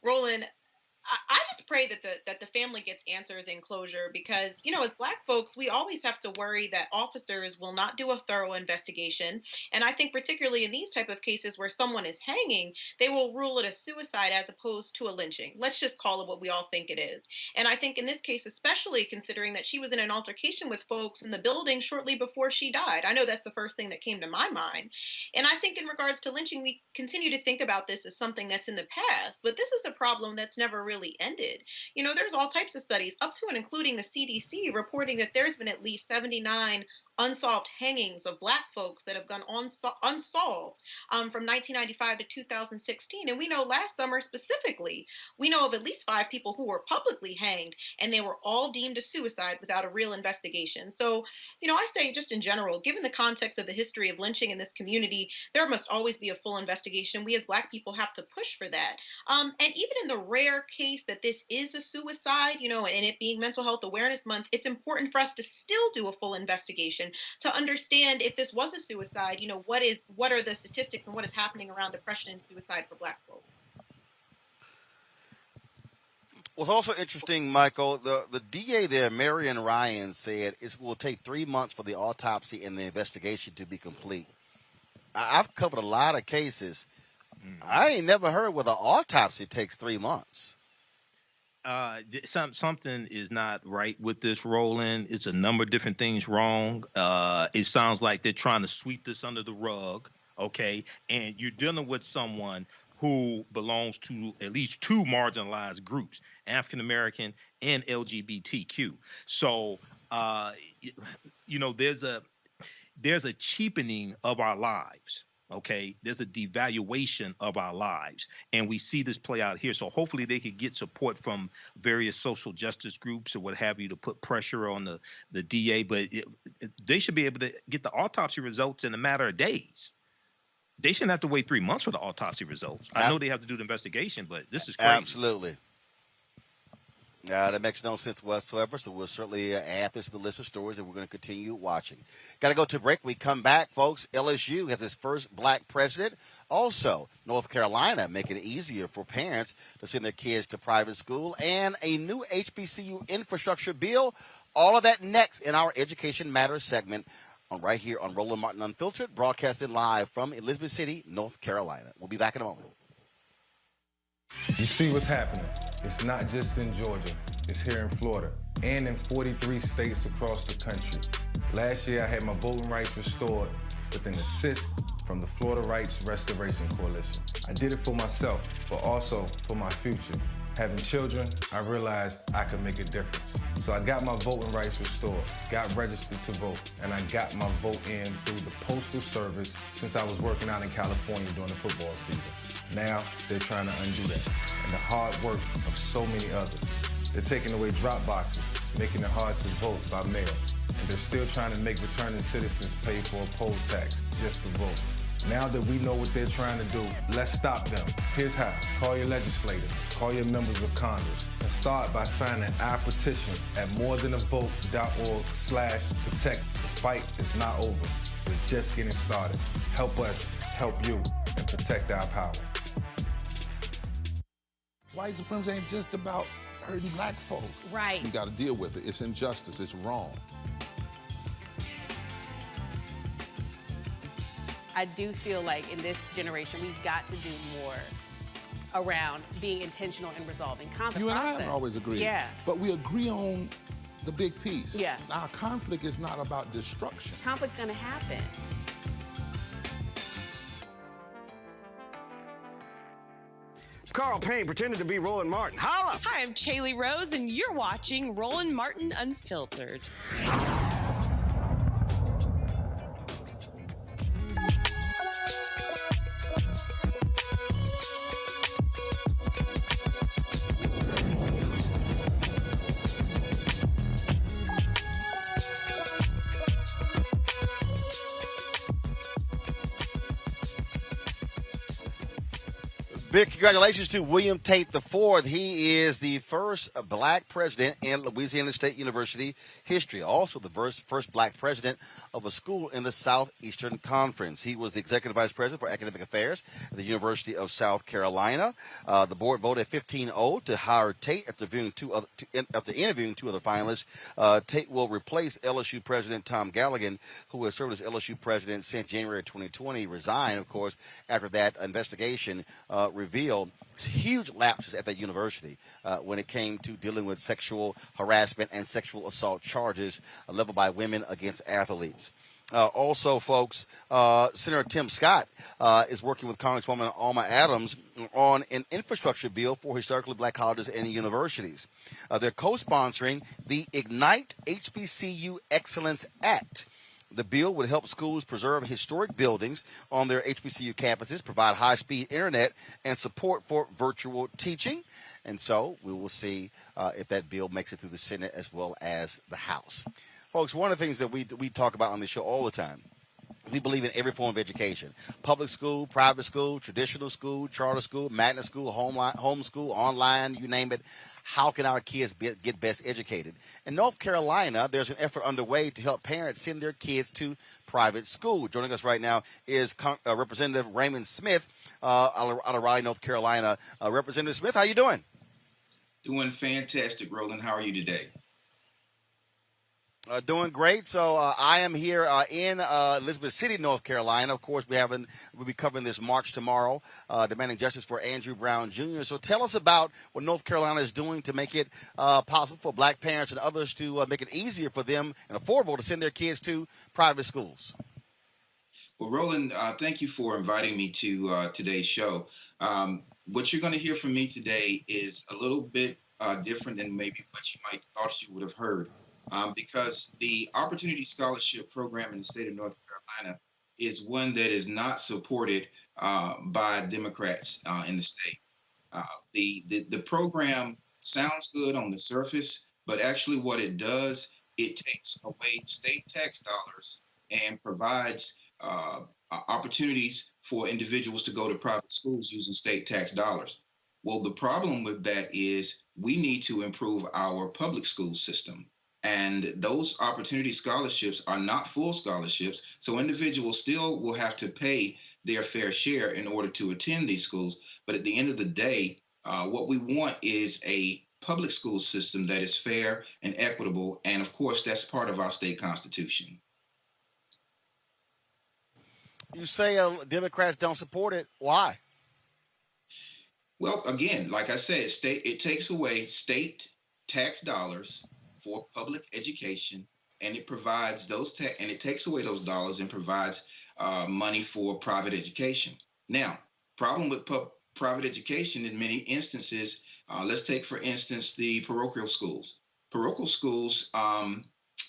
Roland, I just pray that the family gets answers and closure, because, as Black folks, we always have to worry that officers will not do a thorough investigation. And I think particularly in these type of cases where someone is hanging, they will rule it a suicide as opposed to a lynching. Let's just call it what we all think it is. And I think in this case, especially considering that she was in an altercation with folks in the building shortly before she died. I know that's the first thing that came to my mind. And I think in regards to lynching, we continue to think about this as something that's in the past, but this is a problem that's never really ended. There's all types of studies, up to and including the CDC, reporting that there's been at least 79 unsolved hangings of Black folks that have gone unsolved from 1995 to 2016. And we know last summer specifically, we know of at least 5 people who were publicly hanged, and they were all deemed a suicide without a real investigation. So, I say just in general, given the context of the history of lynching in this community, there must always be a full investigation. We as Black people have to push for that. And even in the rare case that this is a suicide, and it being Mental Health Awareness Month, it's important for us to still do a full investigation to understand if this was a suicide, what are the statistics and what is happening around depression and suicide for Black folks.
What's also interesting, Michael, the DA there, Marion Ryan, said it will take 3 months for the autopsy and the investigation to be complete. I've covered a lot of cases. I ain't never heard where the autopsy takes 3 months.
Something is not right with this, Roland. It's a number of different things wrong. It sounds like they're trying to sweep this under the rug, okay? And you're dealing with someone who belongs to at least 2 marginalized groups, African American and LGBTQ. So, there's a cheapening of our lives. Okay, there's a devaluation of our lives, and we see this play out here. So hopefully they could get support from various social justice groups or what have you to put pressure on the DA, but they should be able to get the autopsy results in a matter of days. They shouldn't have to wait 3 months for the autopsy results. I know they have to do the investigation, but this is crazy.
Absolutely. That makes no sense whatsoever, so we'll certainly add this to the list of stories, and we're going to continue watching. Got to go to break. We come back, folks. LSU has its first Black president. Also, North Carolina making it easier for parents to send their kids to private school, and a new HBCU infrastructure bill. All of that next in our Education Matters segment right here on Roland Martin Unfiltered, broadcasting live from Elizabeth City, North Carolina. We'll be back in a moment.
You see what's happening. It's not just in Georgia. It's here in Florida and in 43 states across the country. Last year, I had my voting rights restored with an assist from the Florida Rights Restoration Coalition. I did it for myself, but also for my future. Having children, I realized I could make a difference. So I got my voting rights restored, got registered to vote, and I got my vote in through the Postal Service since I was working out in California during the football season. Now, they're trying to undo that, and the hard work of so many others. They're taking away drop boxes, making it hard to vote by mail, and they're still trying to make returning citizens pay for a poll tax just to vote. Now that we know what they're trying to do, let's stop them. Here's how. Call your legislators, call your members of Congress, and start by signing our petition at morethanavote.org/protect. The fight is not over. It's just getting started. Help us, help you, and protect our power.
White supremacy ain't just about hurting black folk.
Right.
You got to deal with it. It's injustice. It's wrong.
I do feel like in this generation, we've got to do more around being intentional and resolving conflict.
You and I haven't always agreed.
Yeah.
But we agree on the big piece.
Yeah.
Our conflict is not about destruction.
Conflict's going to happen.
Carl Payne pretended to be Roland Martin. Holla!
Hi, I'm Chaley Rose, and you're watching Roland Martin Unfiltered.
Big congratulations to William Tate IV. He is the first black president in Louisiana State University history. Also the first black president of a school in the Southeastern Conference. He was the executive vice president for academic affairs at the University of South Carolina. The board voted 15-0 to hire Tate after interviewing two other finalists. Tate will replace LSU President Tom Galligan, who has served as LSU president since January 2020. Resigned, of course, after that investigation revealed huge lapses at that university when it came to dealing with sexual harassment and sexual assault charges leveled by women against athletes. Also, folks, Senator Tim Scott is working with Congresswoman Alma Adams on an infrastructure bill for historically black colleges and universities. They're co-sponsoring the Ignite HBCU Excellence Act. The bill would help schools preserve historic buildings on their HBCU campuses, provide high-speed internet, and support for virtual teaching. And so we will see if that bill makes it through the Senate as well as the House. Folks, one of the things that we talk about on this show all the time, we believe in every form of education. Public school, private school, traditional school, charter school, magnet school, home school, online, you name it. How can our kids get best educated? In North Carolina, there's an effort underway to help parents send their kids to private school. Joining us right now is Representative Raymond Smith out of Raleigh, North Carolina. Representative Smith, how you doing?
Doing fantastic, Roland. How are you today?
Doing great. So I am here in Elizabeth City, North Carolina. Of course, we'll be covering this march tomorrow, demanding justice for Andrew Brown Jr. So tell us about what North Carolina is doing to make it possible for black parents and others to make it easier for them and affordable to send their kids to private schools.
Well, Roland, thank you for inviting me to today's show. What you're going to hear from me today is a little bit different than maybe what you might thought you would have heard. Because the Opportunity Scholarship Program in the state of North Carolina is one that is not supported by Democrats in the state. The program sounds good on the surface, but actually what it does, it takes away state tax dollars and provides opportunities for individuals to go to private schools using state tax dollars. Well, the problem with that is we need to improve our public school system. And those opportunity scholarships are not full scholarships, so individuals still will have to pay their fair share in order to attend these schools. But at the end of the day, what we want is a public school system that is fair and equitable, and of course, that's part of our state constitution.
You say Democrats don't support it. Why?
Well, again, like I said, it takes away state tax dollars for public education, and it provides and it takes away those dollars and provides money for private education. Now, problem with private education in many instances, let's take for instance the parochial schools. parochial schools,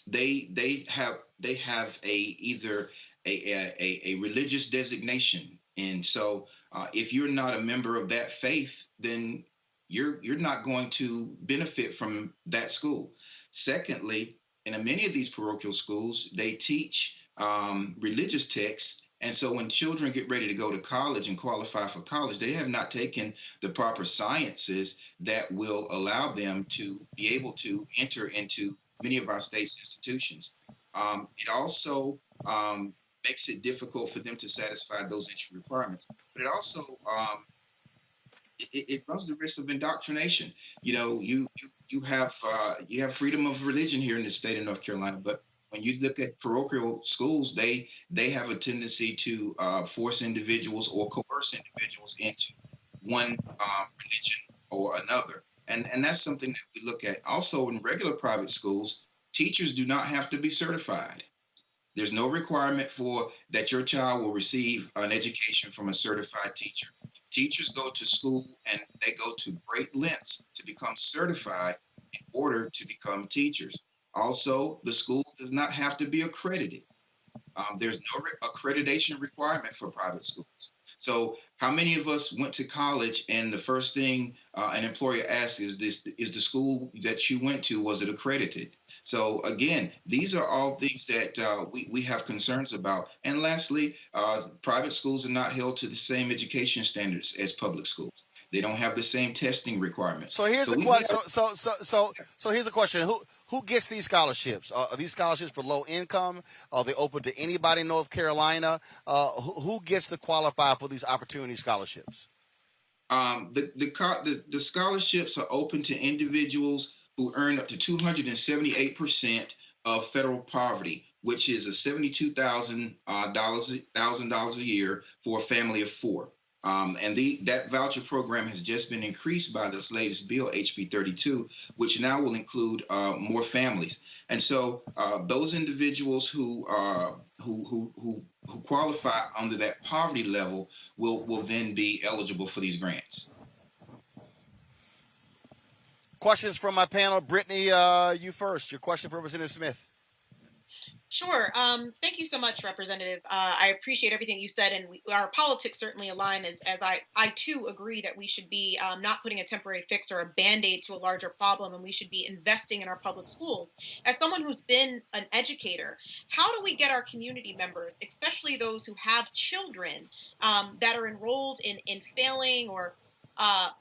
they have either a religious designation, and so if you're not a member of that faith, then you're not going to benefit from that school. Secondly, in many of these parochial schools, they teach religious texts. And so when children get ready to go to college and qualify for college, they have not taken the proper sciences that will allow them to be able to enter into many of our state's institutions. It also makes it difficult for them to satisfy those entry requirements. But it also it runs the risk of indoctrination. You know, you have freedom of religion here in the state of North Carolina, but when you look at parochial schools, they have a tendency to force individuals or coerce individuals into one religion or another, and that's something that we look at. Also, in regular private schools, teachers do not have to be certified. There's no requirement for that your child will receive an education from a certified teacher. Teachers go to school and they go to great lengths to become certified in order to become teachers. Also, the school does not have to be accredited. There's no accreditation requirement for private schools. So how many of us went to college and the first thing an employer asks is the school that you went to, was it accredited? So again, these are all things that we have concerns about. And lastly, private schools are not held to the same education standards as public schools. They don't have the same testing requirements.
So here's the question. So here's the question. Who gets these scholarships? Are these scholarships for low income? Are they open to anybody in North Carolina? Who gets to qualify for these opportunity scholarships?
The scholarships are open to individuals who earn up to 278% of federal poverty, which is a $72,000 a year for a family of four. And that voucher program has just been increased by this latest bill, HB 32, which now will include more families. And so those individuals who qualify under that poverty level will then be eligible for these grants.
Questions from my panel. Brittany, you first. Your question for Representative Smith.
Sure. Thank you so much, Representative. I appreciate everything you said, and our politics certainly align as I too agree that we should be not putting a temporary fix or a Band-Aid to a larger problem, and we should be investing in our public schools. As someone who's been an educator, how do we get our community members, especially those who have children that are enrolled in failing or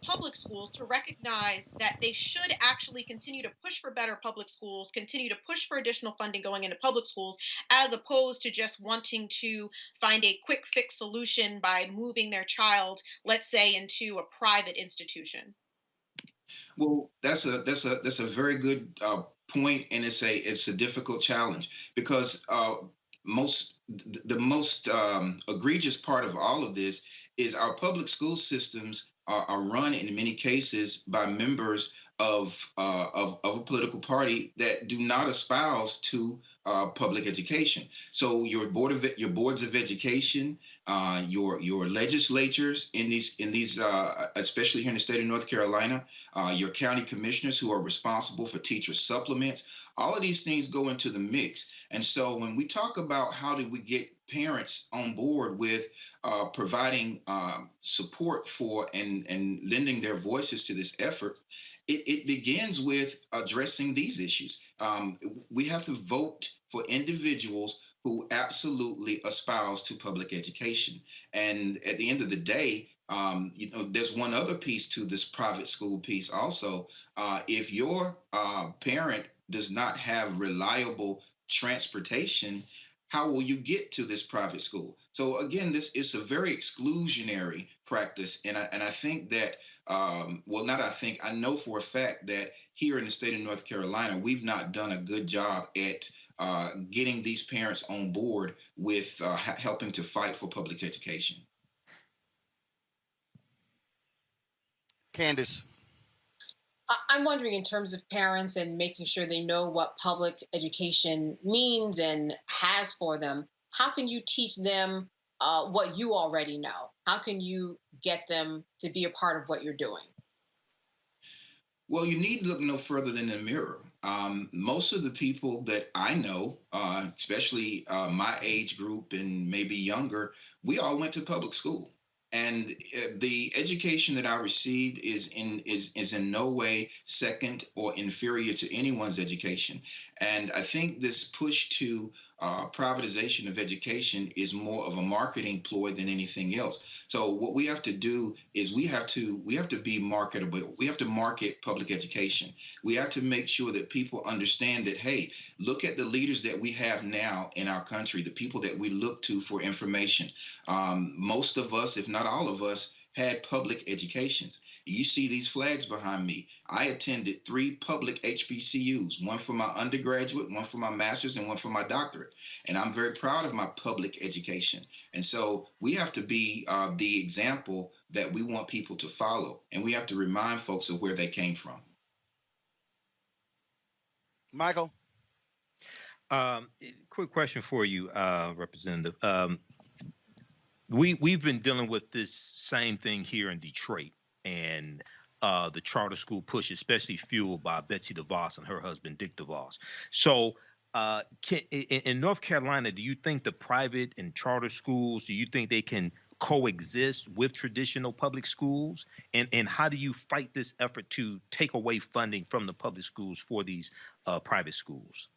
public schools, to recognize that they should actually continue to push for better public schools, continue to push for additional funding going into public schools, as opposed to just wanting to find a quick fix solution by moving their child, let's say, into a private institution?
Well, that's a very good point, and it's a difficult challenge because the most egregious part of all of this is our public school systems are run in many cases by members of a political party that do not espouse to public education. So your boards of education, your legislatures in these especially here in the state of North Carolina, your county commissioners who are responsible for teacher supplements, all of these things go into the mix. And so when we talk about how do we get parents on board with providing support for and lending their voices to this effort, it begins with addressing these issues. We have to vote for individuals who absolutely espouse to public education. And at the end of the day, there's one other piece to this private school piece also. If your parent does not have reliable transportation, how will you get to this private school? So again, this is a very exclusionary practice, and I think that I know for a fact that here in the state of North Carolina, we've not done a good job at getting these parents on board with helping to fight for public education.
Candace.
I'm wondering, in terms of parents and making sure they know what public education means and has for them, how can you teach them what you already know? How can you get them to be a part of what you're doing?
Well, you need to look no further than the mirror. Most of the people that I know, especially my age group and maybe younger, we all went to public school. And the education that I received is in no way second or inferior to anyone's education. And I think this push to privatization of education is more of a marketing ploy than anything else. So what we have to do is we have to be marketable. We have to market public education. We have to make sure that people understand that, hey, look at the leaders that we have now in our country, the people that we look to for information. Most of us, if not all of us, had public educations. You see these flags behind me. I attended 3 public HBCUs, one for my undergraduate, one for my master's, and one for my doctorate. And I'm very proud of my public education. And so we have to be the example that we want people to follow. And we have to remind folks of where they came from.
Michael?
Quick question for you, Representative. We've been dealing with this same thing here in Detroit, and the charter school push, especially fueled by Betsy DeVos and her husband Dick DeVos. So, in North Carolina, do you think the private and charter schools, do you think they can coexist with traditional public schools? And how do you fight this effort to take away funding from the public schools for these private schools?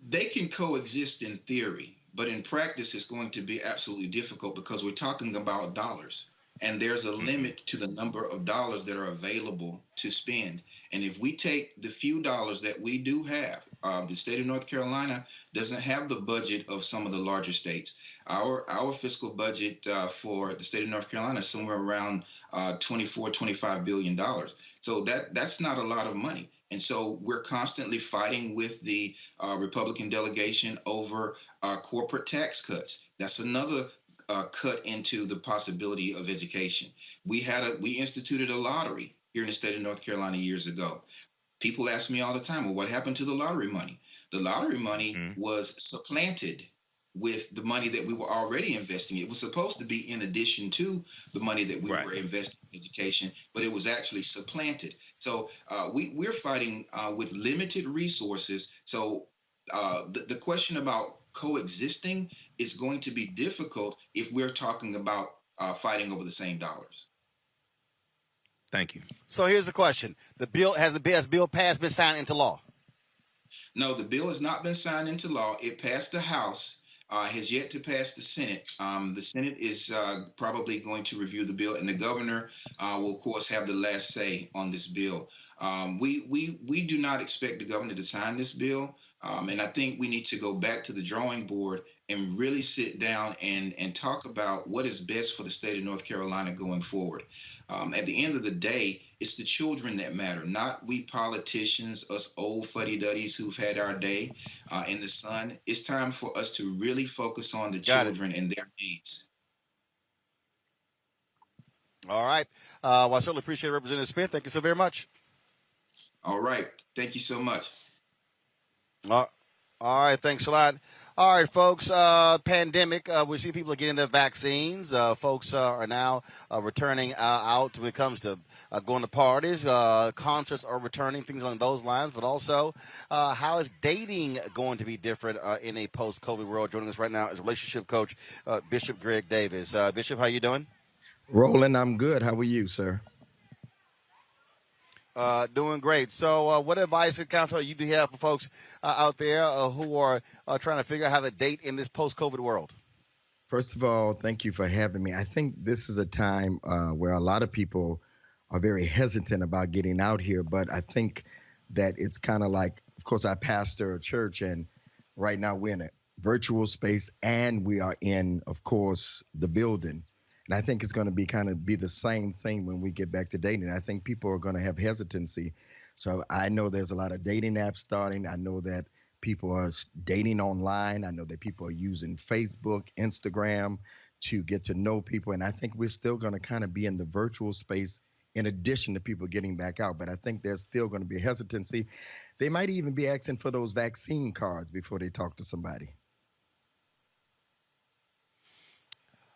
They can coexist in theory, but in practice, it's going to be absolutely difficult because we're talking about dollars. And there's a limit to the number of dollars that are available to spend. And if we take the few dollars that we do have, the state of North Carolina doesn't have the budget of some of the larger states. Our fiscal budget for the state of North Carolina is somewhere around $24-25 billion. So that's not a lot of money. And so we're constantly fighting with the Republican delegation over corporate tax cuts. That's another cut into the possibility of education. We instituted a lottery here in the state of North Carolina years ago. People ask me all the time, well, what happened to the lottery money? The lottery money was supplanted with the money that we were already investing. It was supposed to be in addition to the money that we were investing in education, but it was actually supplanted. So we're fighting with limited resources. So the question about coexisting is going to be difficult if we're talking about fighting over the same dollars.
Thank you.
So here's the question. The bill has bill passed, been signed into law?
No, the bill has not been signed into law. It passed the House. Has yet to pass the Senate. The Senate is probably going to review the bill, and the governor will, of course, have the last say on this bill. We do not expect the governor to sign this bill, and I think we need to go back to the drawing board and really sit down and talk about what is best for the state of North Carolina going forward. At the end of the day, it's the children that matter, not we politicians, us old fuddy-duddies who've had our day in the sun. It's time for us to really focus on the children and their needs.
All right. Well, I certainly appreciate it, Representative Smith. Thank you so very much.
All right. Thank you so much.
All right. Thanks a lot. All right, folks, pandemic, we see people are getting their vaccines. Folks are now returning out when it comes to going to parties. Concerts are returning, things along those lines. But also, how is dating going to be different in a post-COVID world? Joining us right now is relationship coach Bishop Greg Davis. Bishop, how you doing?
Roland, I'm good. How are you, sir?
Doing great. So what advice and counsel you do have for folks out there who are trying to figure out how to date in this post-COVID world?
First of all, thank you for having me. I think this is a time where a lot of people are very hesitant about getting out here, but I think that it's kind of like, of course, I pastor a church, and right now we're in a virtual space, and we are in, of course, the building. And I think it's going to be the same thing when we get back to dating. I think people are going to have hesitancy. So I know there's a lot of dating apps starting. I know that people are dating online. I know that people are using Facebook, Instagram to get to know people. And I think we're still going to kind of be in the virtual space in addition to people getting back out. But I think there's still going to be hesitancy. They might even be asking for those vaccine cards before they talk to somebody.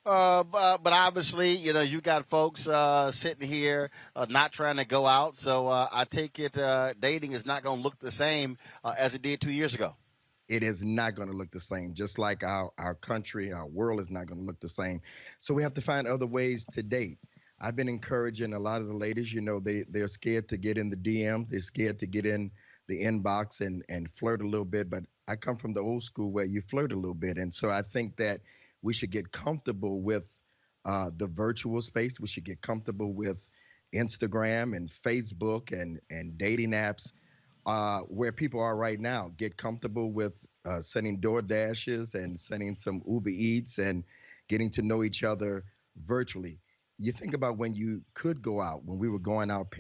But obviously, you got folks sitting here not trying to go out. So I take it dating is not going to look the same as it did 2 years ago.
It is not going to look the same, just like our country, our world is not going to look the same. So we have to find other ways to date. I've been encouraging a lot of the ladies, they're scared to get in the DM. They're scared to get in the inbox and flirt a little bit. But I come from the old school where you flirt a little bit. And so I think that we should get comfortable with the virtual space. We should get comfortable with Instagram and Facebook and dating apps where people are right now. Get comfortable with sending door dashes and sending some Uber Eats and getting to know each other virtually. You think about when you could go out, when we were going out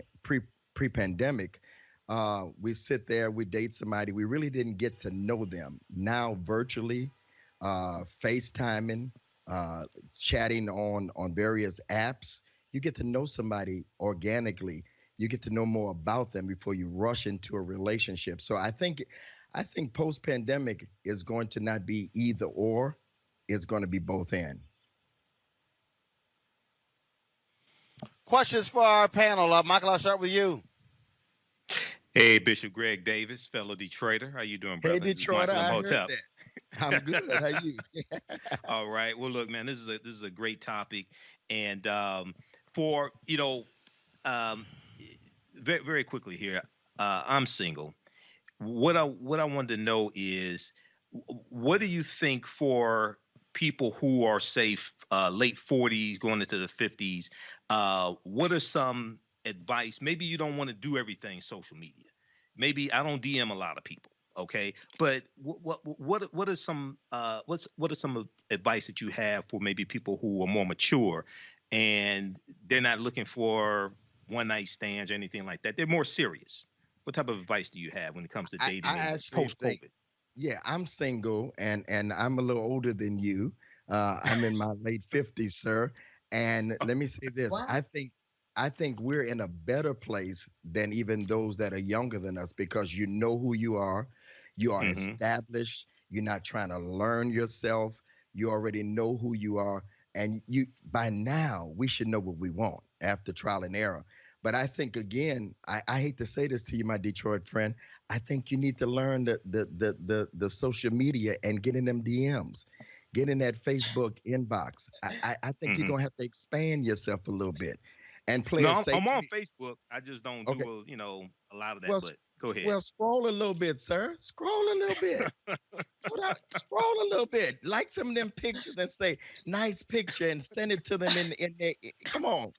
pre-pandemic, we sit there, we date somebody, we really didn't get to know them. Now virtually, FaceTiming, chatting on various apps, you get to know somebody organically. You get to know more about them before you rush into a relationship. So I think post-pandemic is going to not be either or, it's going to be both and.
Questions for our panel. Michael, I'll start with you.
Hey, Bishop Greg Davis, fellow Detroiter. How you doing, brother?
Hey, Detroiter, I heard that. I'm good. How you?
All right. Well, look, man, this is a great topic, and for very, very quickly here, I'm single. What I wanted to know is, what do you think for people who are, say, late 40s going into the 50s? What are some advice? Maybe you don't want to do everything social media. Maybe I don't DM a lot of people. Okay, but what are some advice that you have for maybe people who are more mature and they're not looking for one night stands or anything like that? They're more serious. What type of advice do you have when it comes to dating post-COVID?
Yeah, I'm single and I'm a little older than you. I'm in my late 50s, sir. And let me say this. Wow. I think we're in a better place than even those that are younger than us, because you know who you are. You are established. You're not trying to learn yourself. You already know who you are. And by now, we should know what we want after trial and error. But I think, again, I hate to say this to you, my Detroit friend, I think you need to learn the social media and get in them DMs, get in that Facebook inbox. I think you're going to have to expand yourself a little bit and play it safe.
I'm on Facebook. I just don't do a lot of that, but go ahead.
Well, scroll a little bit, sir. Scroll a little bit. Scroll a little bit. Like some of them pictures and say, nice picture, and send it to them in there. Come on,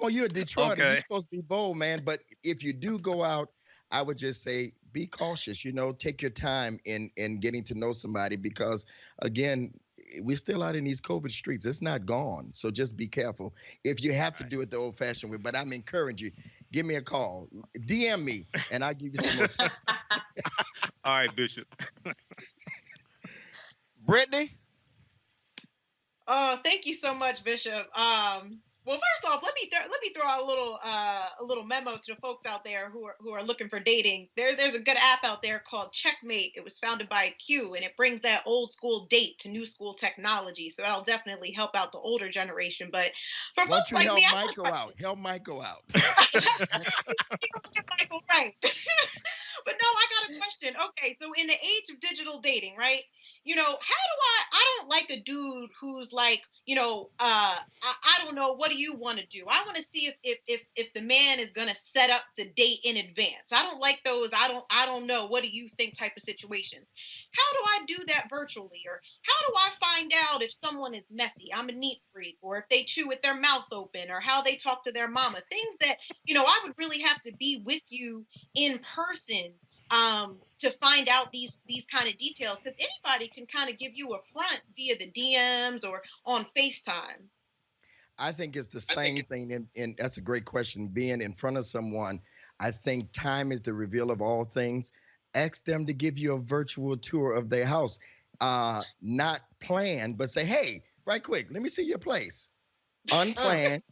you're a Detroiter. Okay. You're supposed to be bold, man. But if you do go out, I would just say be cautious. Take your time in getting to know somebody, because, again, we're still out in these COVID streets. It's not gone. So just be careful. If you have to do it the old-fashioned way, but I'm encouraging you, give me a call. DM me, and I'll give you some more tips.
All right, Bishop.
Brittany?
Thank you so much, Bishop. Well, first off, let me throw out a little memo to the folks out there who are looking for dating. There's a good app out there called Checkmate. It was founded by Q, and it brings that old school date to new school technology. So that'll definitely help out the older generation. But for folks like me,
help Michael out.
Michael, right. But no, I got a question. Okay, so in the age of digital dating, right? I don't like a dude who's like, I don't know, what do you want to do? I want to see if the man is going to set up the date in advance. I don't like those I don't know, what do you think type of situations. How do I do that virtually? Or how do I find out if someone is messy? I'm a neat freak. Or if they chew with their mouth open, or how they talk to their mama. Things that, I would really have to be with you in person to find out these kind of details, because anybody can kind of give you a front via the DMs or on FaceTime.
I think it's the same thing, and that's a great question. Being in front of someone, I think time is the reveal of all things. Ask them to give you a virtual tour of their house, not planned, but say, hey, right quick, let me see your place. Unplanned.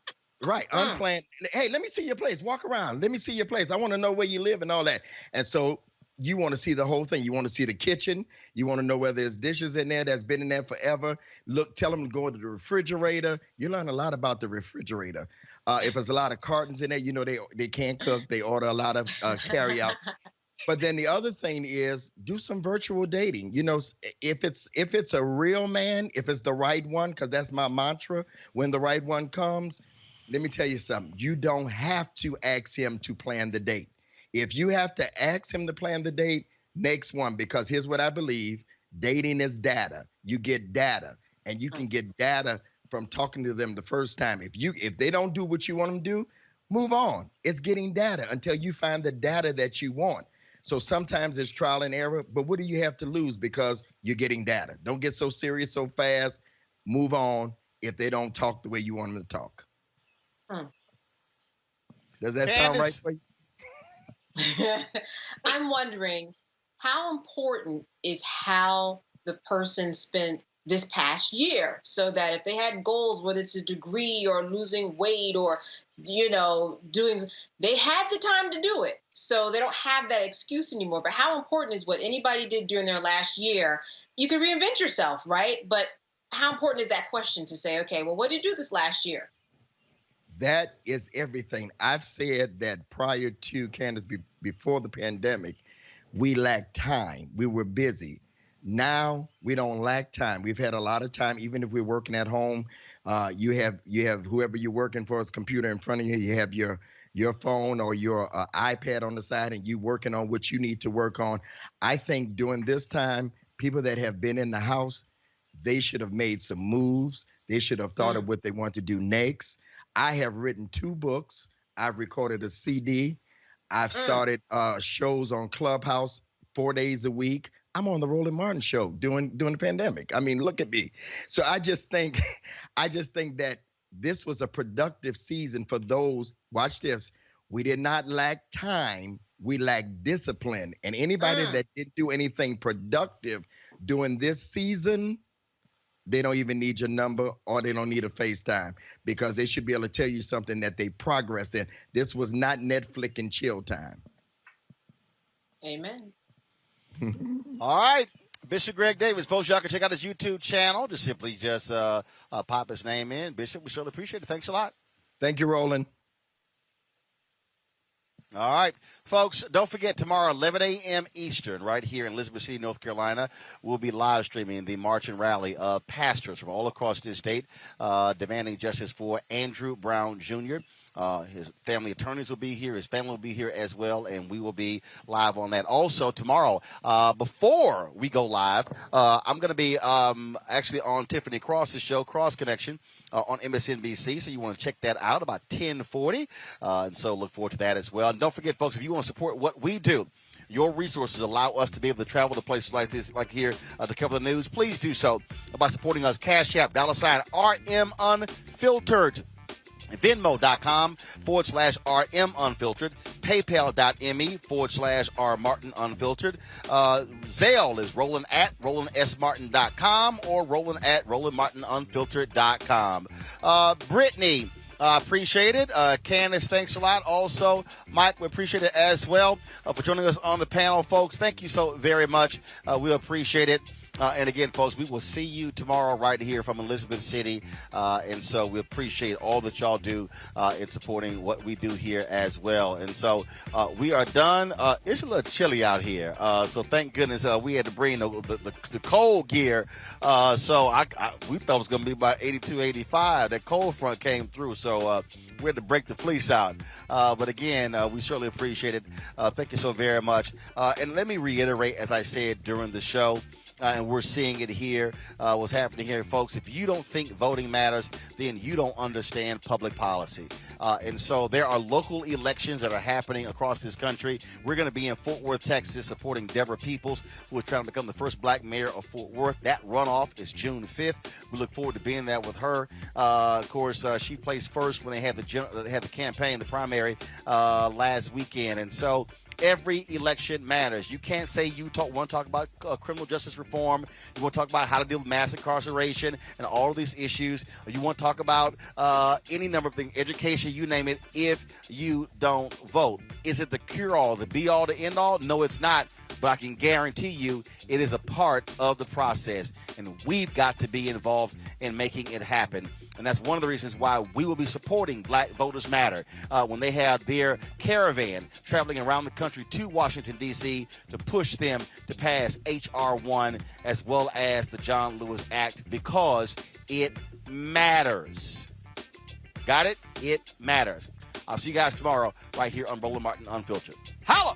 Right, unplanned. Hey, let me see your place. Walk around. Let me see your place. I want to know where you live and all that. And so you want to see the whole thing. You want to see the kitchen. You want to know whether there's dishes in there that's been in there forever. Look, tell them to go to the refrigerator. You learn a lot about the refrigerator. If there's a lot of cartons in there, you know they can't cook. They order a lot of carry out. But then the other thing is do some virtual dating. You know, if it's a real man, if it's the right one, because that's my mantra, when the right one comes, let me tell you something. You don't have to ask him to plan the date. If you have to ask him to plan the date, next one, because here's what I believe. Dating is data. You get data, and you can get data from talking to them the first time. If they don't do what you want them to do, move on. It's getting data until you find the data that you want. So sometimes it's trial and error, but what do you have to lose because you're getting data? Don't get so serious so fast. Move on if they don't talk the way you want them to talk. Does that sound right for you?
I'm wondering, how important is how the person spent this past year, so that if they had goals, whether it's a degree or losing weight or, doing, they had the time to do it. So they don't have that excuse anymore. But how important is what anybody did during their last year? You can reinvent yourself, right? But how important is that question to say, okay, well, what did you do this last year?
That is everything. I've said that prior to, Candace, before the pandemic, we lacked time. We were busy. Now we don't lack time. We've had a lot of time, even if we're working at home. You have whoever you're working for, is computer in front of you. You have your phone or your iPad on the side, and you working on what you need to work on. I think during this time, people that have been in the house, they should have made some moves. They should have thought of what they want to do next. I have written 2 books. I've recorded a CD. I've started shows on Clubhouse 4 days a week. I'm on the Roland Martin show during the pandemic. I mean, look at me. So I just think that this was a productive season for those. Watch this. We did not lack time. We lacked discipline. And anybody that didn't do anything productive during this season, they don't even need your number or they don't need a FaceTime, because they should be able to tell you something that they progressed in. This was not Netflix and chill time.
Amen.
All right. Bishop Greg Davis. Folks, y'all can check out his YouTube channel. Just pop his name in. Bishop, we certainly appreciate it. Thanks a lot.
Thank you, Roland.
All right, folks, don't forget tomorrow, 11 a.m. Eastern, right here in Elizabeth City, North Carolina, we'll be live streaming the march and rally of pastors from all across this state demanding justice for Andrew Brown Jr. His family attorneys will be here. His family will be here as well, and we will be live on that. Also, tomorrow, before we go live, I'm going to be actually on Tiffany Cross's show, Cross Connection, on MSNBC, so you want to check that out about 10:40, and so look forward to that as well. And don't forget, folks, if you want to support what we do, your resources allow us to be able to travel to places like this, like here, to cover the news. Please do so by supporting us. Cash App, $RM Unfiltered. Venmo.com/RM Unfiltered. PayPal.me/R Martin Unfiltered. Zelle is Roland at RolandSMartin.com or Roland at RolandMartinUnfiltered.com. Brittany, appreciate it. Candace, thanks a lot. Also, Mike, we appreciate it as well for joining us on the panel, folks. Thank you so very much. We appreciate it. And again, folks, we will see you tomorrow right here from Elizabeth City. And so we appreciate all that y'all do in supporting what we do here as well. And so we are done. It's a little chilly out here. So thank goodness we had to bring the cold gear. So we thought it was going to be about 82, 85. That cold front came through. So we had to break the fleece out. But again, we certainly appreciate it. Thank you so very much. And let me reiterate, as I said during the show, and we're seeing it here, what's happening here, folks. If you don't think voting matters, then you don't understand public policy. And so there are local elections that are happening across this country. We're going to be in Fort Worth, Texas, supporting Deborah Peoples, who is trying to become the first black mayor of Fort Worth. That runoff is June 5th. We look forward to being there with her. Of course, she placed first when they had the campaign, the primary, last weekend. And so every election matters. You can't say you want to talk about criminal justice reform. You want to talk about how to deal with mass incarceration and all of these issues. Or you want to talk about any number of things, education, you name it, if you don't vote. Is it the cure-all, the be-all, the end-all? No, it's not. but I can guarantee you it is a part of the process, and we've got to be involved in making it happen. And that's one of the reasons why we will be supporting Black Voters Matter when they have their caravan traveling around the country to Washington, D.C. to push them to pass H.R. 1 as well as the John Lewis Act, because it matters. Got it? It matters. I'll see you guys tomorrow right here on Roland Martin Unfiltered. Holla!